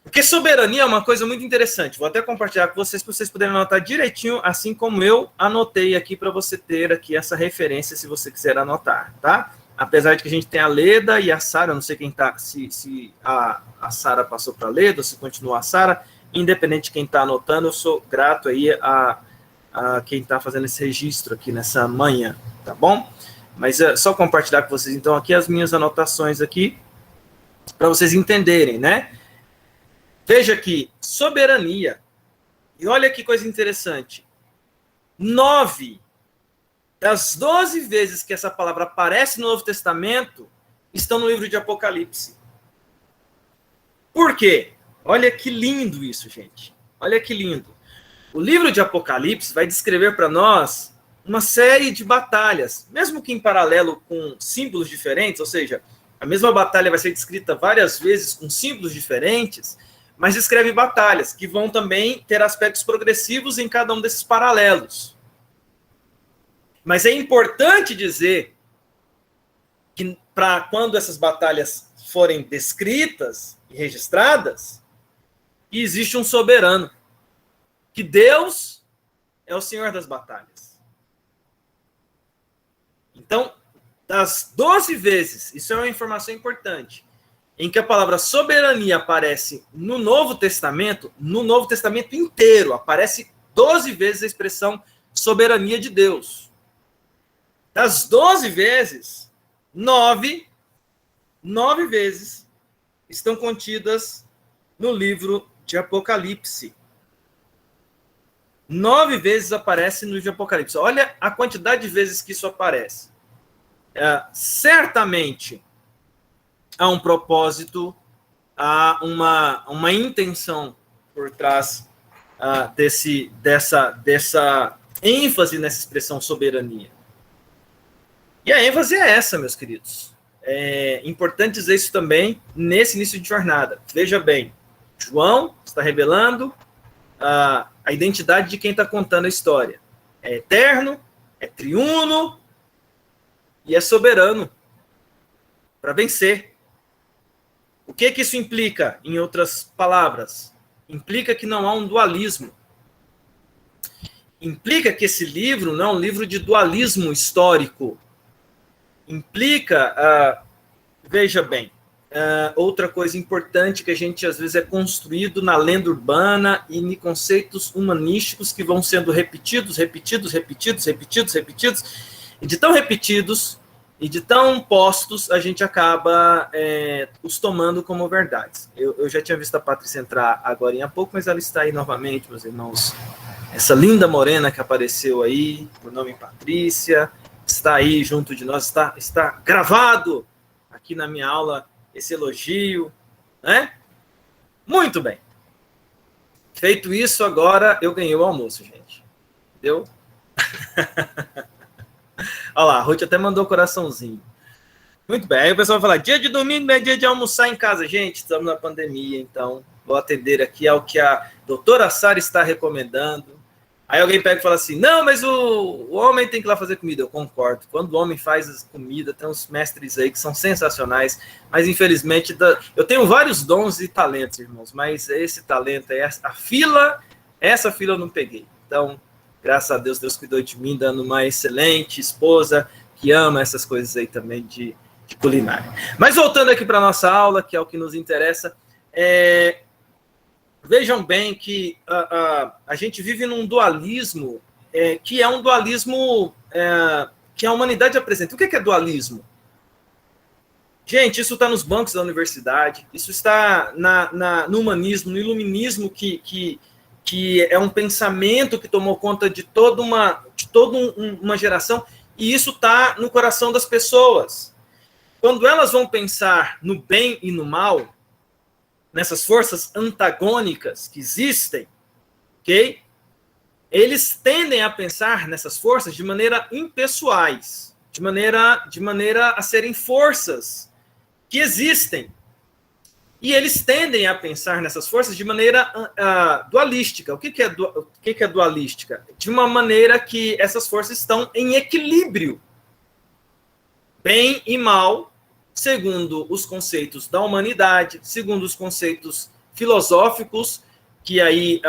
Porque soberania é uma coisa muito interessante. Vou até compartilhar com vocês, para vocês poderem anotar direitinho, assim como eu anotei aqui, para você ter aqui essa referência, se você quiser anotar, tá? Apesar de que a gente tem a Leda e a Sara, não sei quem tá, se a Sara passou para a Leda, ou se continua a Sara, independente de quem está anotando, eu sou grato aí a quem está fazendo esse registro aqui nessa manhã, tá bom? Mas só compartilhar com vocês, então, aqui as minhas anotações aqui, para vocês entenderem, né? Veja aqui, soberania. E olha que coisa interessante. 9 das 12 vezes que essa palavra aparece no Novo Testamento estão no livro de Apocalipse. Por quê? Olha que lindo isso, gente. Olha que lindo. O livro de Apocalipse vai descrever para nós uma série de batalhas, mesmo que em paralelo com símbolos diferentes, ou seja, a mesma batalha vai ser descrita várias vezes com símbolos diferentes, mas descreve batalhas que vão também ter aspectos progressivos em cada um desses paralelos. Mas é importante dizer que para quando essas batalhas forem descritas e registradas, existe um soberano, que Deus é o Senhor das batalhas. Então, das 12 vezes, isso é uma informação importante, em que a palavra soberania aparece no Novo Testamento inteiro, aparece 12 vezes a expressão soberania de Deus. Das 12 vezes, 9 vezes estão contidas no livro de Apocalipse. 9 vezes aparece no livro de Apocalipse. Olha a quantidade de vezes que isso aparece. Certamente há um propósito, há uma intenção por trás dessa ênfase nessa expressão soberania. E a ênfase é essa, meus queridos. É importante dizer isso também nesse início de jornada. Veja bem, João está revelando a identidade de quem está contando a história. É eterno, é triuno e é soberano para vencer. O que isso implica, em outras palavras? Implica que não há um dualismo. Implica que esse livro não é um livro de dualismo histórico. Implica, veja bem, outra coisa importante que a gente às vezes é construído na lenda urbana e em conceitos humanísticos que vão sendo repetidos, e de tão repetidos e de tão postos, a gente acaba os tomando como verdades. Eu já tinha visto a Patrícia entrar agora há pouco, mas ela está aí novamente, meus irmãos. Essa linda morena que apareceu aí, por nome Patrícia, está aí junto de nós, está gravado aqui na minha aula esse elogio, né? Muito bem. Feito isso, agora eu ganhei o almoço, gente. Entendeu? Olha lá, a Ruth até mandou coraçãozinho. Muito bem, aí o pessoal vai falar, dia de domingo não é dia de almoçar em casa. Gente, estamos na pandemia, então vou atender aqui ao que a doutora Sara está recomendando. Aí alguém pega e fala assim, não, mas o homem tem que ir lá fazer comida. Eu concordo. Quando o homem faz comida, tem uns mestres aí que são sensacionais, mas infelizmente eu tenho vários dons e talentos, irmãos, mas esse talento, essa fila eu não peguei. Então, graças a Deus, Deus cuidou de mim, dando uma excelente esposa que ama essas coisas aí também de culinária. Mas voltando aqui para a nossa aula, que é o que nos interessa, vejam bem que a gente vive num dualismo, que é um dualismo que a humanidade apresenta. O que é dualismo? Gente, isso está nos bancos da universidade, isso está no humanismo, no iluminismo, que é um pensamento que tomou conta de toda uma geração, e isso está no coração das pessoas. Quando elas vão pensar no bem e no mal, nessas forças antagônicas que existem, ok? Eles tendem a pensar nessas forças de maneira impessoais, de maneira a serem forças que existem. E eles tendem a pensar nessas forças de maneira dualística. O que é dualística? De uma maneira que essas forças estão em equilíbrio. Bem e mal, segundo os conceitos da humanidade, segundo os conceitos filosóficos, que aí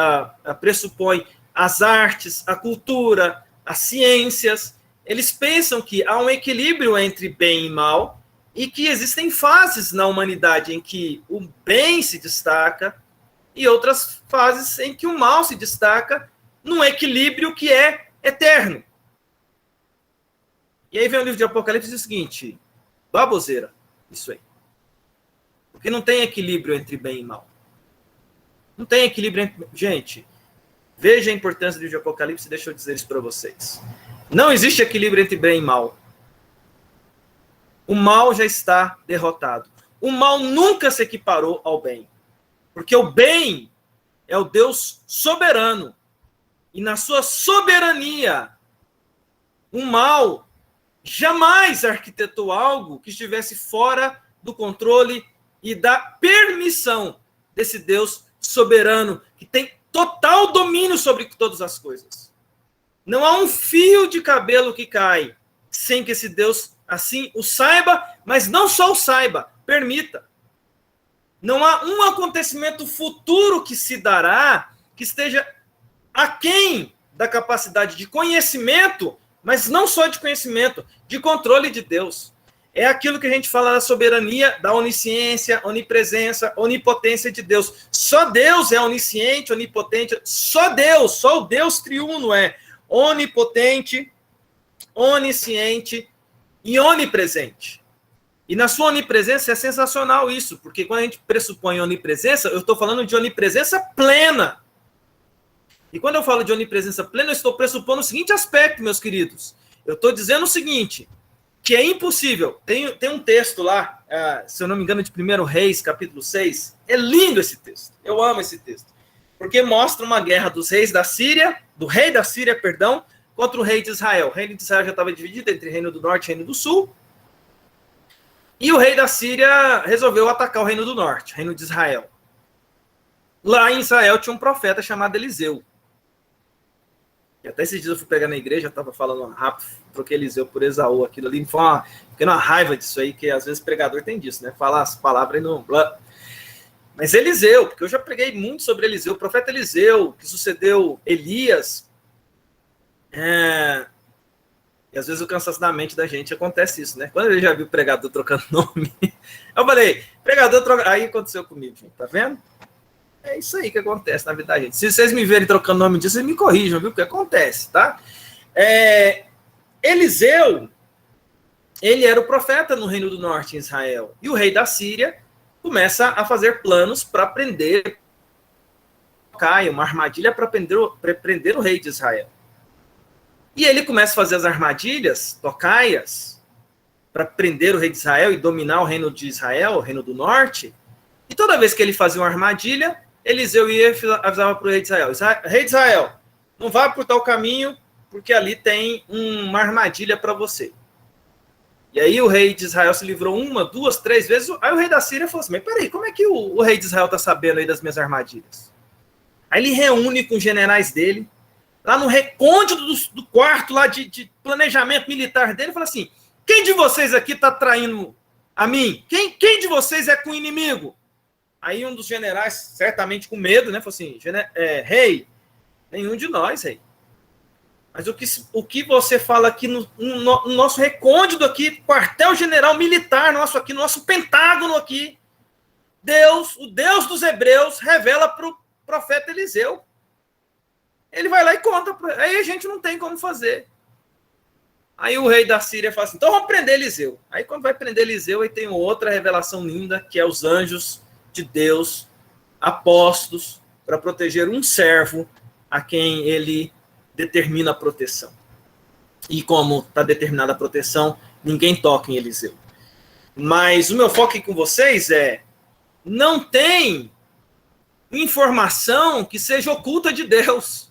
pressupõem as artes, a cultura, as ciências. Eles pensam que há um equilíbrio entre bem e mal, e que existem fases na humanidade em que o bem se destaca e outras fases em que o mal se destaca num equilíbrio que é eterno. E aí vem o livro de Apocalipse e diz o seguinte, baboseira, isso aí. Porque não tem equilíbrio entre bem e mal. Não tem equilíbrio entre... Gente, veja a importância do livro de Apocalipse e deixa eu dizer isso para vocês. Não existe equilíbrio entre bem e mal. O mal já está derrotado. O mal nunca se equiparou ao bem. Porque o bem é o Deus soberano. E na sua soberania, o mal jamais arquitetou algo que estivesse fora do controle e da permissão desse Deus soberano, que tem total domínio sobre todas as coisas. Não há um fio de cabelo que cai sem que esse Deus assim o saiba, mas não só o saiba, permita. Não há um acontecimento futuro que se dará que esteja aquém da capacidade de conhecimento Mas não só de conhecimento, de controle de Deus. É aquilo que a gente fala da soberania, da onisciência, onipresença, onipotência de Deus. Só Deus é onisciente, onipotente, só Deus, só o Deus triuno é onipotente, onisciente e onipresente. E na sua onipresença é sensacional isso, porque quando a gente pressupõe onipresença, eu estou falando de onipresença plena. E quando eu falo de onipresença plena, eu estou pressupondo o seguinte aspecto, meus queridos. Eu estou dizendo o seguinte, que é impossível. Tem um texto lá, se eu não me engano, de 1 Reis, capítulo 6. É lindo esse texto. Eu amo esse texto. Porque mostra uma guerra dos reis da Síria, do rei da Síria, perdão, contra o rei de Israel. O reino de Israel já estava dividido entre reino do norte e reino do sul. E o rei da Síria resolveu atacar o reino do norte, o reino de Israel. Lá em Israel tinha um profeta chamado Eliseu. E até esses dias eu fui pegar na igreja, estava falando rápido, troquei Eliseu por Esaú, aquilo ali, foi uma pequena raiva disso aí, que às vezes pregador tem disso, né? Falar as palavras e não... Mas Eliseu, porque eu já preguei muito sobre Eliseu, o profeta Eliseu, que sucedeu Elias, e às vezes o cansaço da mente da gente acontece isso, né? Quando eu já vi o pregador trocando nome, eu falei, pregador trocando... Aí aconteceu comigo, gente, tá vendo? É isso aí que acontece na vida da gente. Se vocês me verem trocando nome disso, vocês me corrijam, viu? Porque acontece, tá? Eliseu, ele era o profeta no Reino do Norte, em Israel. E o rei da Síria começa a fazer planos para prender uma armadilha para prender o rei de Israel. E ele começa a fazer as armadilhas, tocaias, para prender o rei de Israel e dominar o reino de Israel, o Reino do Norte. E toda vez que ele fazia uma armadilha, Eliseu ia e avisava para o rei de Israel. Rei de Israel, não vá por tal caminho, porque ali tem uma armadilha para você. E aí o rei de Israel se livrou 1, 2, 3 vezes. Aí o rei da Síria falou assim, mas peraí, como é que o rei de Israel está sabendo aí das minhas armadilhas? Aí ele reúne com os generais dele, lá no recôndito do quarto lá de planejamento militar dele, e fala assim, quem de vocês aqui está traindo a mim? Quem de vocês é com o inimigo? Aí um dos generais, certamente com medo, né, falou assim, rei, nenhum de nós, rei. Mas o que você fala aqui no nosso recôndito aqui, quartel-general militar nosso aqui, nosso pentágono aqui, Deus, o Deus dos hebreus, revela para o profeta Eliseu. Ele vai lá e conta, aí a gente não tem como fazer. Aí o rei da Síria fala assim, então vamos prender Eliseu. Aí quando vai prender Eliseu, aí tem outra revelação linda, que é os anjos de Deus, apostos, para proteger um servo a quem ele determina a proteção. E como está determinada a proteção, ninguém toca em Eliseu. Mas o meu foco aqui com vocês não tem informação que seja oculta de Deus.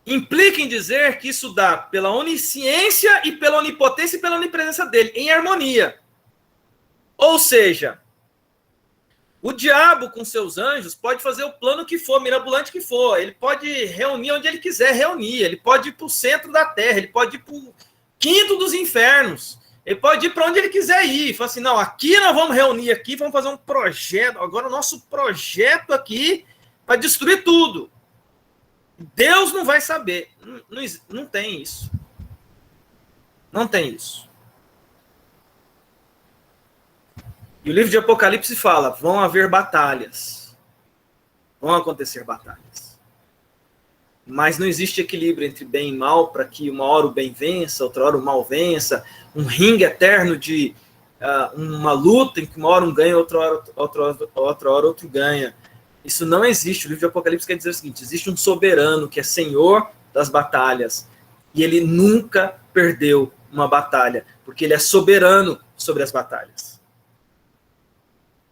Implica em dizer que isso dá pela onisciência e pela onipotência e pela onipresença dele, em harmonia. Ou seja, o diabo com seus anjos pode fazer o plano que for, mirabolante que for. Ele pode reunir onde ele quiser reunir. Ele pode ir para o centro da terra. Ele pode ir para o quinto dos infernos. Ele pode ir para onde ele quiser ir. Fala assim, não, aqui nós vamos reunir aqui, vamos fazer um projeto. Agora o nosso projeto aqui vai destruir tudo. Deus não vai saber. Não tem isso. Não tem isso. E o livro de Apocalipse fala, vão haver batalhas. Vão acontecer batalhas. Mas não existe equilíbrio entre bem e mal para que uma hora o bem vença, outra hora o mal vença. Um ringue eterno de uma luta em que uma hora um ganha, outra hora outro ganha. Isso não existe. O livro de Apocalipse quer dizer o seguinte, existe um soberano que é senhor das batalhas. E ele nunca perdeu uma batalha, porque ele é soberano sobre as batalhas.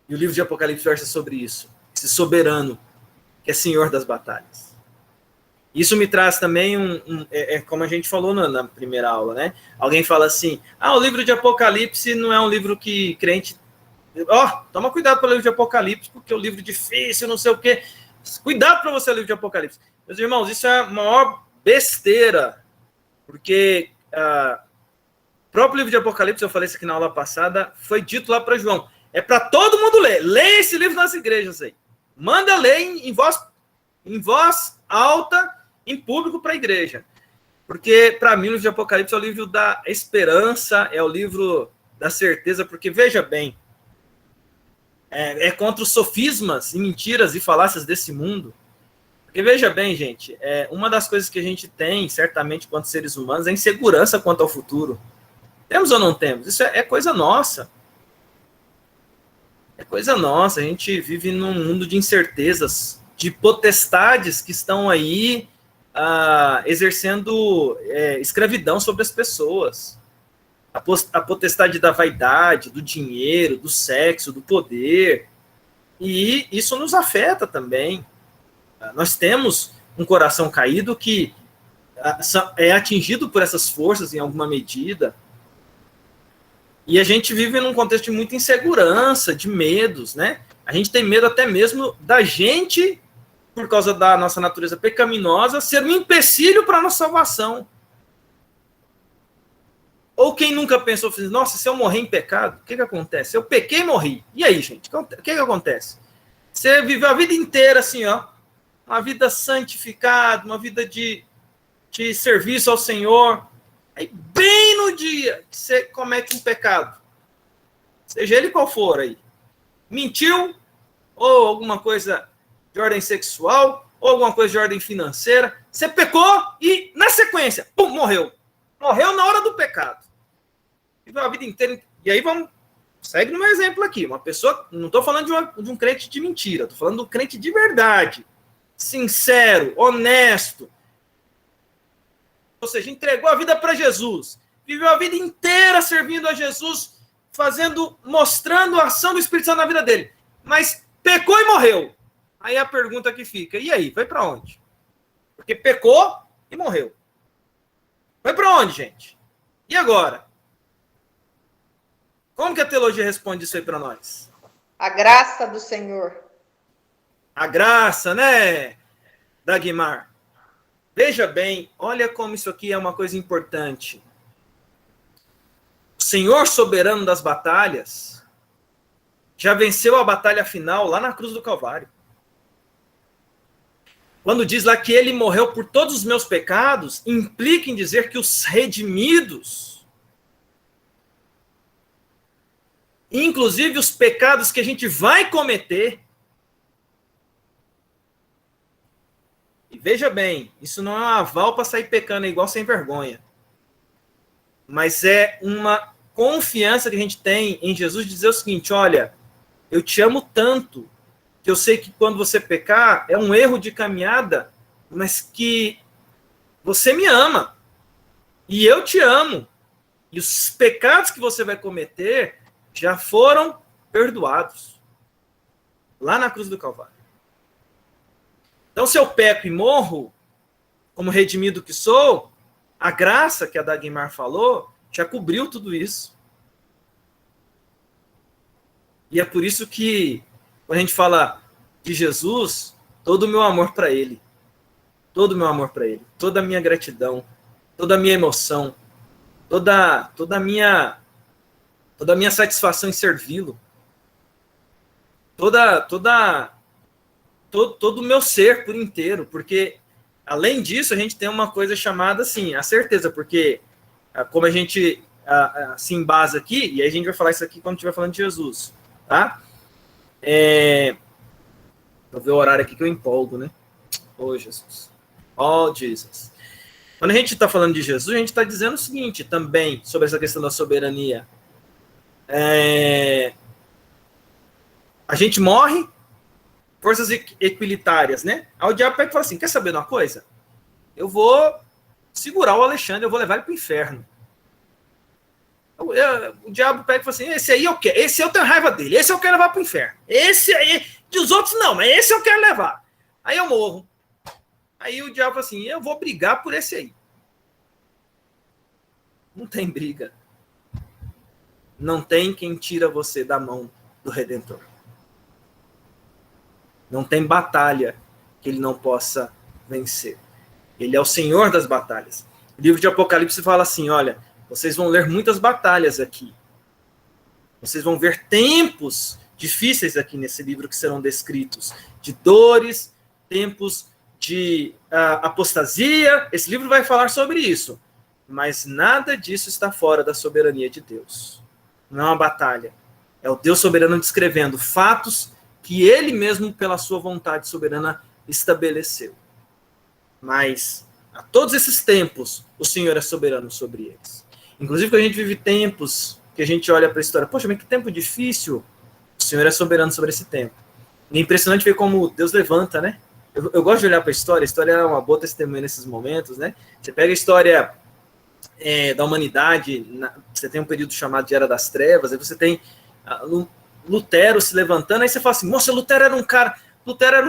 E o livro de Apocalipse versa sobre isso. Esse soberano, que é senhor das batalhas. Isso me traz também como a gente falou na primeira aula, né? Alguém fala assim, o livro de Apocalipse não é um livro que crente... toma cuidado pelo livro de Apocalipse, porque é um livro difícil, não sei o quê. Cuidado para você ler o livro de Apocalipse. Meus irmãos, isso é a maior besteira, porque o próprio livro de Apocalipse, eu falei isso aqui na aula passada, foi dito lá para João. É para todo mundo ler. Leia esse livro nas igrejas aí. Manda ler em voz alta, em público para a igreja. Porque, para mim, o livro de Apocalipse é o livro da esperança, é o livro da certeza, porque, veja bem, é contra os sofismas e mentiras e falácias desse mundo. Porque, veja bem, gente, uma das coisas que a gente tem, certamente, quanto seres humanos, é insegurança quanto ao futuro. Temos ou não temos? Isso é coisa nossa. É coisa nossa. A gente vive num mundo de incertezas, de potestades que estão aí exercendo escravidão sobre as pessoas. A potestade da vaidade, do dinheiro, do sexo, do poder. E isso nos afeta também. Nós temos um coração caído que é atingido por essas forças em alguma medida. E a gente vive num contexto de muita insegurança, de medos, né? A gente tem medo até mesmo da gente, por causa da nossa natureza pecaminosa, ser um empecilho para a nossa salvação. Ou quem nunca pensou, nossa, se eu morrer em pecado, o que acontece? Eu pequei e morri. E aí, gente? O que acontece? Você viveu a vida inteira assim, ó, uma vida santificada, uma vida de serviço ao Senhor. Aí, bem no dia que você comete um pecado, seja ele qual for aí, mentiu, ou alguma coisa de ordem sexual, ou alguma coisa de ordem financeira, você pecou e, na sequência, pum, morreu. Morreu na hora do pecado. Viveu a vida inteira. E aí segue no meu exemplo aqui. Uma pessoa, não estou falando de um crente de mentira, estou falando de um crente de verdade, sincero, honesto. Ou seja, entregou a vida para Jesus, viveu a vida inteira servindo a Jesus, mostrando a ação do Espírito Santo na vida dele, mas pecou e morreu. Aí a pergunta que fica, e aí, foi para onde? Porque pecou e morreu. Foi para onde, gente? E agora? Como que a teologia responde isso aí para nós? A graça do Senhor. A graça, né, Dagmar? Veja bem, olha como isso aqui é uma coisa importante. O Senhor soberano das batalhas já venceu a batalha final lá na cruz do Calvário. Quando diz lá que ele morreu por todos os meus pecados, implica em dizer que os redimidos, inclusive os pecados que a gente vai cometer, e veja bem, isso não é um aval para sair pecando igual sem vergonha, mas é uma confiança que a gente tem em Jesus de dizer o seguinte, olha, eu te amo tanto, que eu sei que quando você pecar, é um erro de caminhada, mas que você me ama, e eu te amo, e os pecados que você vai cometer já foram perdoados, lá na cruz do Calvário. Então, se eu peco e morro, como redimido que sou, a graça que a Dagmar falou já cobriu tudo isso. E é por isso que, quando a gente fala de Jesus, todo o meu amor para ele, todo o meu amor para ele, toda a minha gratidão, toda a minha emoção, toda a minha satisfação em servi-lo, todo o meu ser por inteiro, porque, além disso, a gente tem uma coisa chamada, assim, a certeza, porque, como a gente se embasa aqui, e aí a gente vai falar isso aqui quando estiver falando de Jesus, tá? Vou ver o horário aqui que eu empolgo, né? Oh, Jesus. Oh, Jesus. Quando a gente está falando de Jesus, a gente está dizendo o seguinte, também, sobre essa questão da soberania. A gente morre, forças equilitárias, né? Aí o diabo pega e fala assim, quer saber de uma coisa? Eu vou segurar o Alexandre, eu vou levar ele para o inferno. O diabo pega e fala assim, esse aí eu quero, esse eu tenho raiva dele, esse eu quero levar para o inferno. Esse aí, dos outros não, mas esse eu quero levar. Aí eu morro. Aí o diabo fala assim, eu vou brigar por esse aí. Não tem briga. Não tem quem tira você da mão do Redentor. Não tem batalha que ele não possa vencer. Ele é o Senhor das batalhas. O livro de Apocalipse fala assim, olha, vocês vão ler muitas batalhas aqui. Vocês vão ver tempos difíceis aqui nesse livro que serão descritos. De dores, tempos de apostasia, esse livro vai falar sobre isso. Mas nada disso está fora da soberania de Deus. Não é uma batalha. É o Deus soberano descrevendo fatos que ele mesmo, pela sua vontade soberana, estabeleceu. Mas, a todos esses tempos, o Senhor é soberano sobre eles. Inclusive, quando a gente vive tempos que a gente olha para a história, poxa, mas que tempo difícil, o Senhor é soberano sobre esse tempo. E é impressionante ver como Deus levanta, né? Eu gosto de olhar para a história é uma boa testemunha nesses momentos, né? Você pega a história da humanidade, você tem um período chamado de Era das Trevas, aí você tem Lutero se levantando, aí você fala assim, nossa, Lutero era um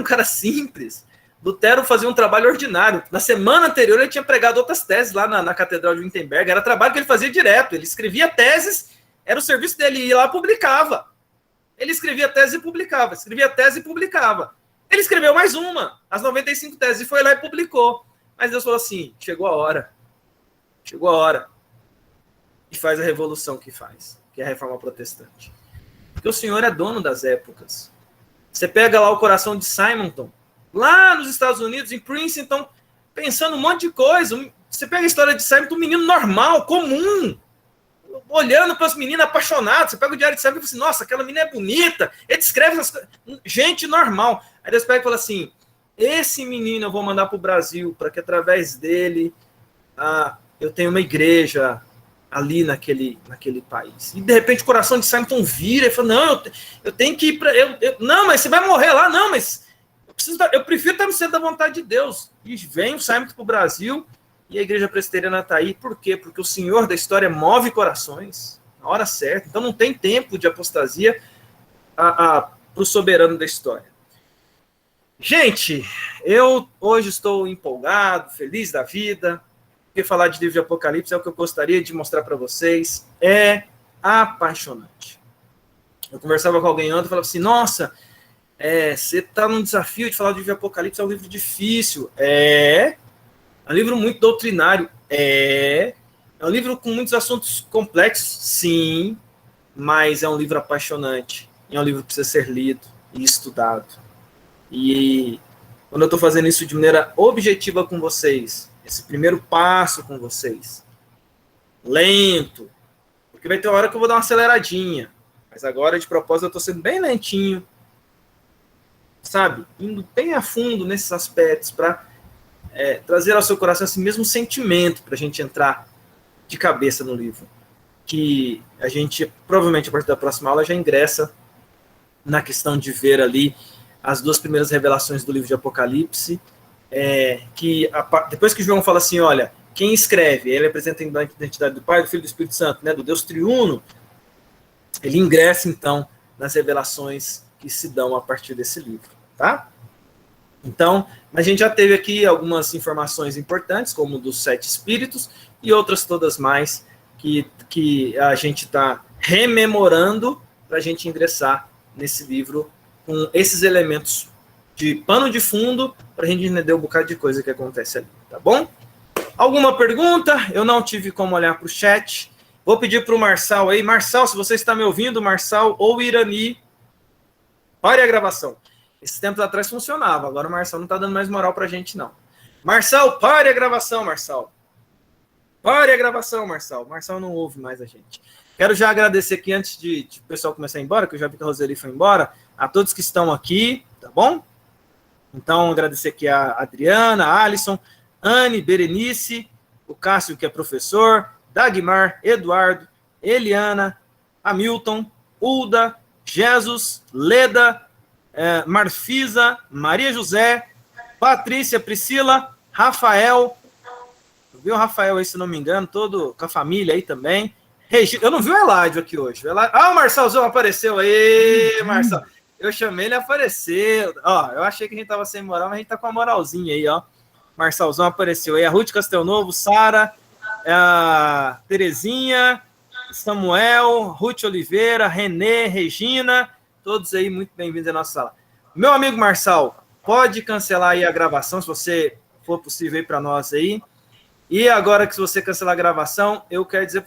cara simples, Lutero fazia um trabalho ordinário, na semana anterior ele tinha pregado outras teses lá na Catedral de Wittenberg, era trabalho que ele fazia direto, ele escrevia teses, era o serviço dele, ia lá e publicava, ele escrevia tese e publicava, ele escreveu mais uma, as 95 teses, e foi lá e publicou, mas Deus falou assim, chegou a hora, e faz a revolução que faz, que é a reforma protestante. Porque o Senhor é dono das épocas. Você pega lá o coração de Simonton, lá nos Estados Unidos, em Princeton, pensando um monte de coisa. Você pega a história de Simonton, um menino normal, comum, olhando para as meninas apaixonadas. Você pega o diário de Simonton e fala assim, nossa, aquela menina é bonita. Ele descreve essas coisas. Gente normal. Aí Deus pega e fala assim, esse menino eu vou mandar para o Brasil, para que através dele eu tenho uma igreja ali naquele país. E de repente o coração de Simonton vira e fala, não, eu tenho que ir para... não, mas você vai morrer lá, não, mas eu prefiro estar no centro da vontade de Deus. E vem o Simonton para o Brasil e a igreja presbiteriana está aí. Por quê? Porque o Senhor da história move corações na hora certa. Então não tem tempo de apostasia para o soberano da história. Gente, eu hoje estou empolgado, feliz da vida, porque falar de livro de Apocalipse é o que eu gostaria de mostrar para vocês. É apaixonante. Eu conversava com alguém ontem e falava assim, nossa, você está num desafio de falar do livro de Apocalipse, é um livro difícil. É um livro muito doutrinário. É um livro com muitos assuntos complexos, sim, mas é um livro apaixonante. É um livro que precisa ser lido e estudado. E quando eu estou fazendo isso de maneira objetiva com vocês, esse primeiro passo com vocês, lento, porque vai ter uma hora que eu vou dar uma aceleradinha, mas agora, de propósito, eu estou sendo bem lentinho, sabe? Indo bem a fundo nesses aspectos, para trazer ao seu coração esse mesmo sentimento, para a gente entrar de cabeça no livro, que a gente, provavelmente, a partir da próxima aula, já ingressa na questão de ver ali as duas primeiras revelações do livro de Apocalipse, que depois que João fala assim, olha, quem escreve, ele apresenta a identidade do Pai, do Filho e do Espírito Santo, né, do Deus triuno, ele ingressa, então, nas revelações que se dão a partir desse livro, tá? Então, a gente já teve aqui algumas informações importantes, como dos 7 espíritos, e outras todas mais que a gente está rememorando para a gente ingressar nesse livro com esses elementos de pano de fundo, para a gente entender um bocado de coisa que acontece ali, tá bom? Alguma pergunta? Eu não tive como olhar para o chat. Vou pedir para o Marçal aí. Marçal, se você está me ouvindo, Marçal ou Irani, pare a gravação. Esses tempos atrás funcionava, agora o Marçal não está dando mais moral para a gente, não. Marçal, pare a gravação, Marçal. Pare a gravação, Marçal. Marçal não ouve mais a gente. Quero já agradecer aqui, antes de o pessoal começar a ir embora, que eu já vi que a Roseli foi embora, a todos que estão aqui, tá bom? Então, agradecer aqui a Adriana, a Alisson, Anne, Berenice, o Cássio, que é professor, Dagmar, Eduardo, Eliana, Hamilton, Ulda, Jesus, Leda, Marfisa, Maria José, Patrícia, Priscila, Rafael, viu o Rafael aí, se não me engano, todo com a família aí também. Eu não vi o Eládio aqui hoje. O Marçalzão apareceu aí, Marçal. Eu chamei, ele apareceu. Ó, eu achei que a gente tava sem moral, mas a gente tá com a moralzinha aí, ó. Marçalzão apareceu aí. A Ruth Castelnovo, Sara, a Terezinha, Samuel, Ruth Oliveira, Renê, Regina, todos aí muito bem-vindos à nossa sala. Meu amigo Marçal, pode cancelar aí a gravação, se você for possível aí para nós aí. E agora que se você cancelar a gravação, eu quero dizer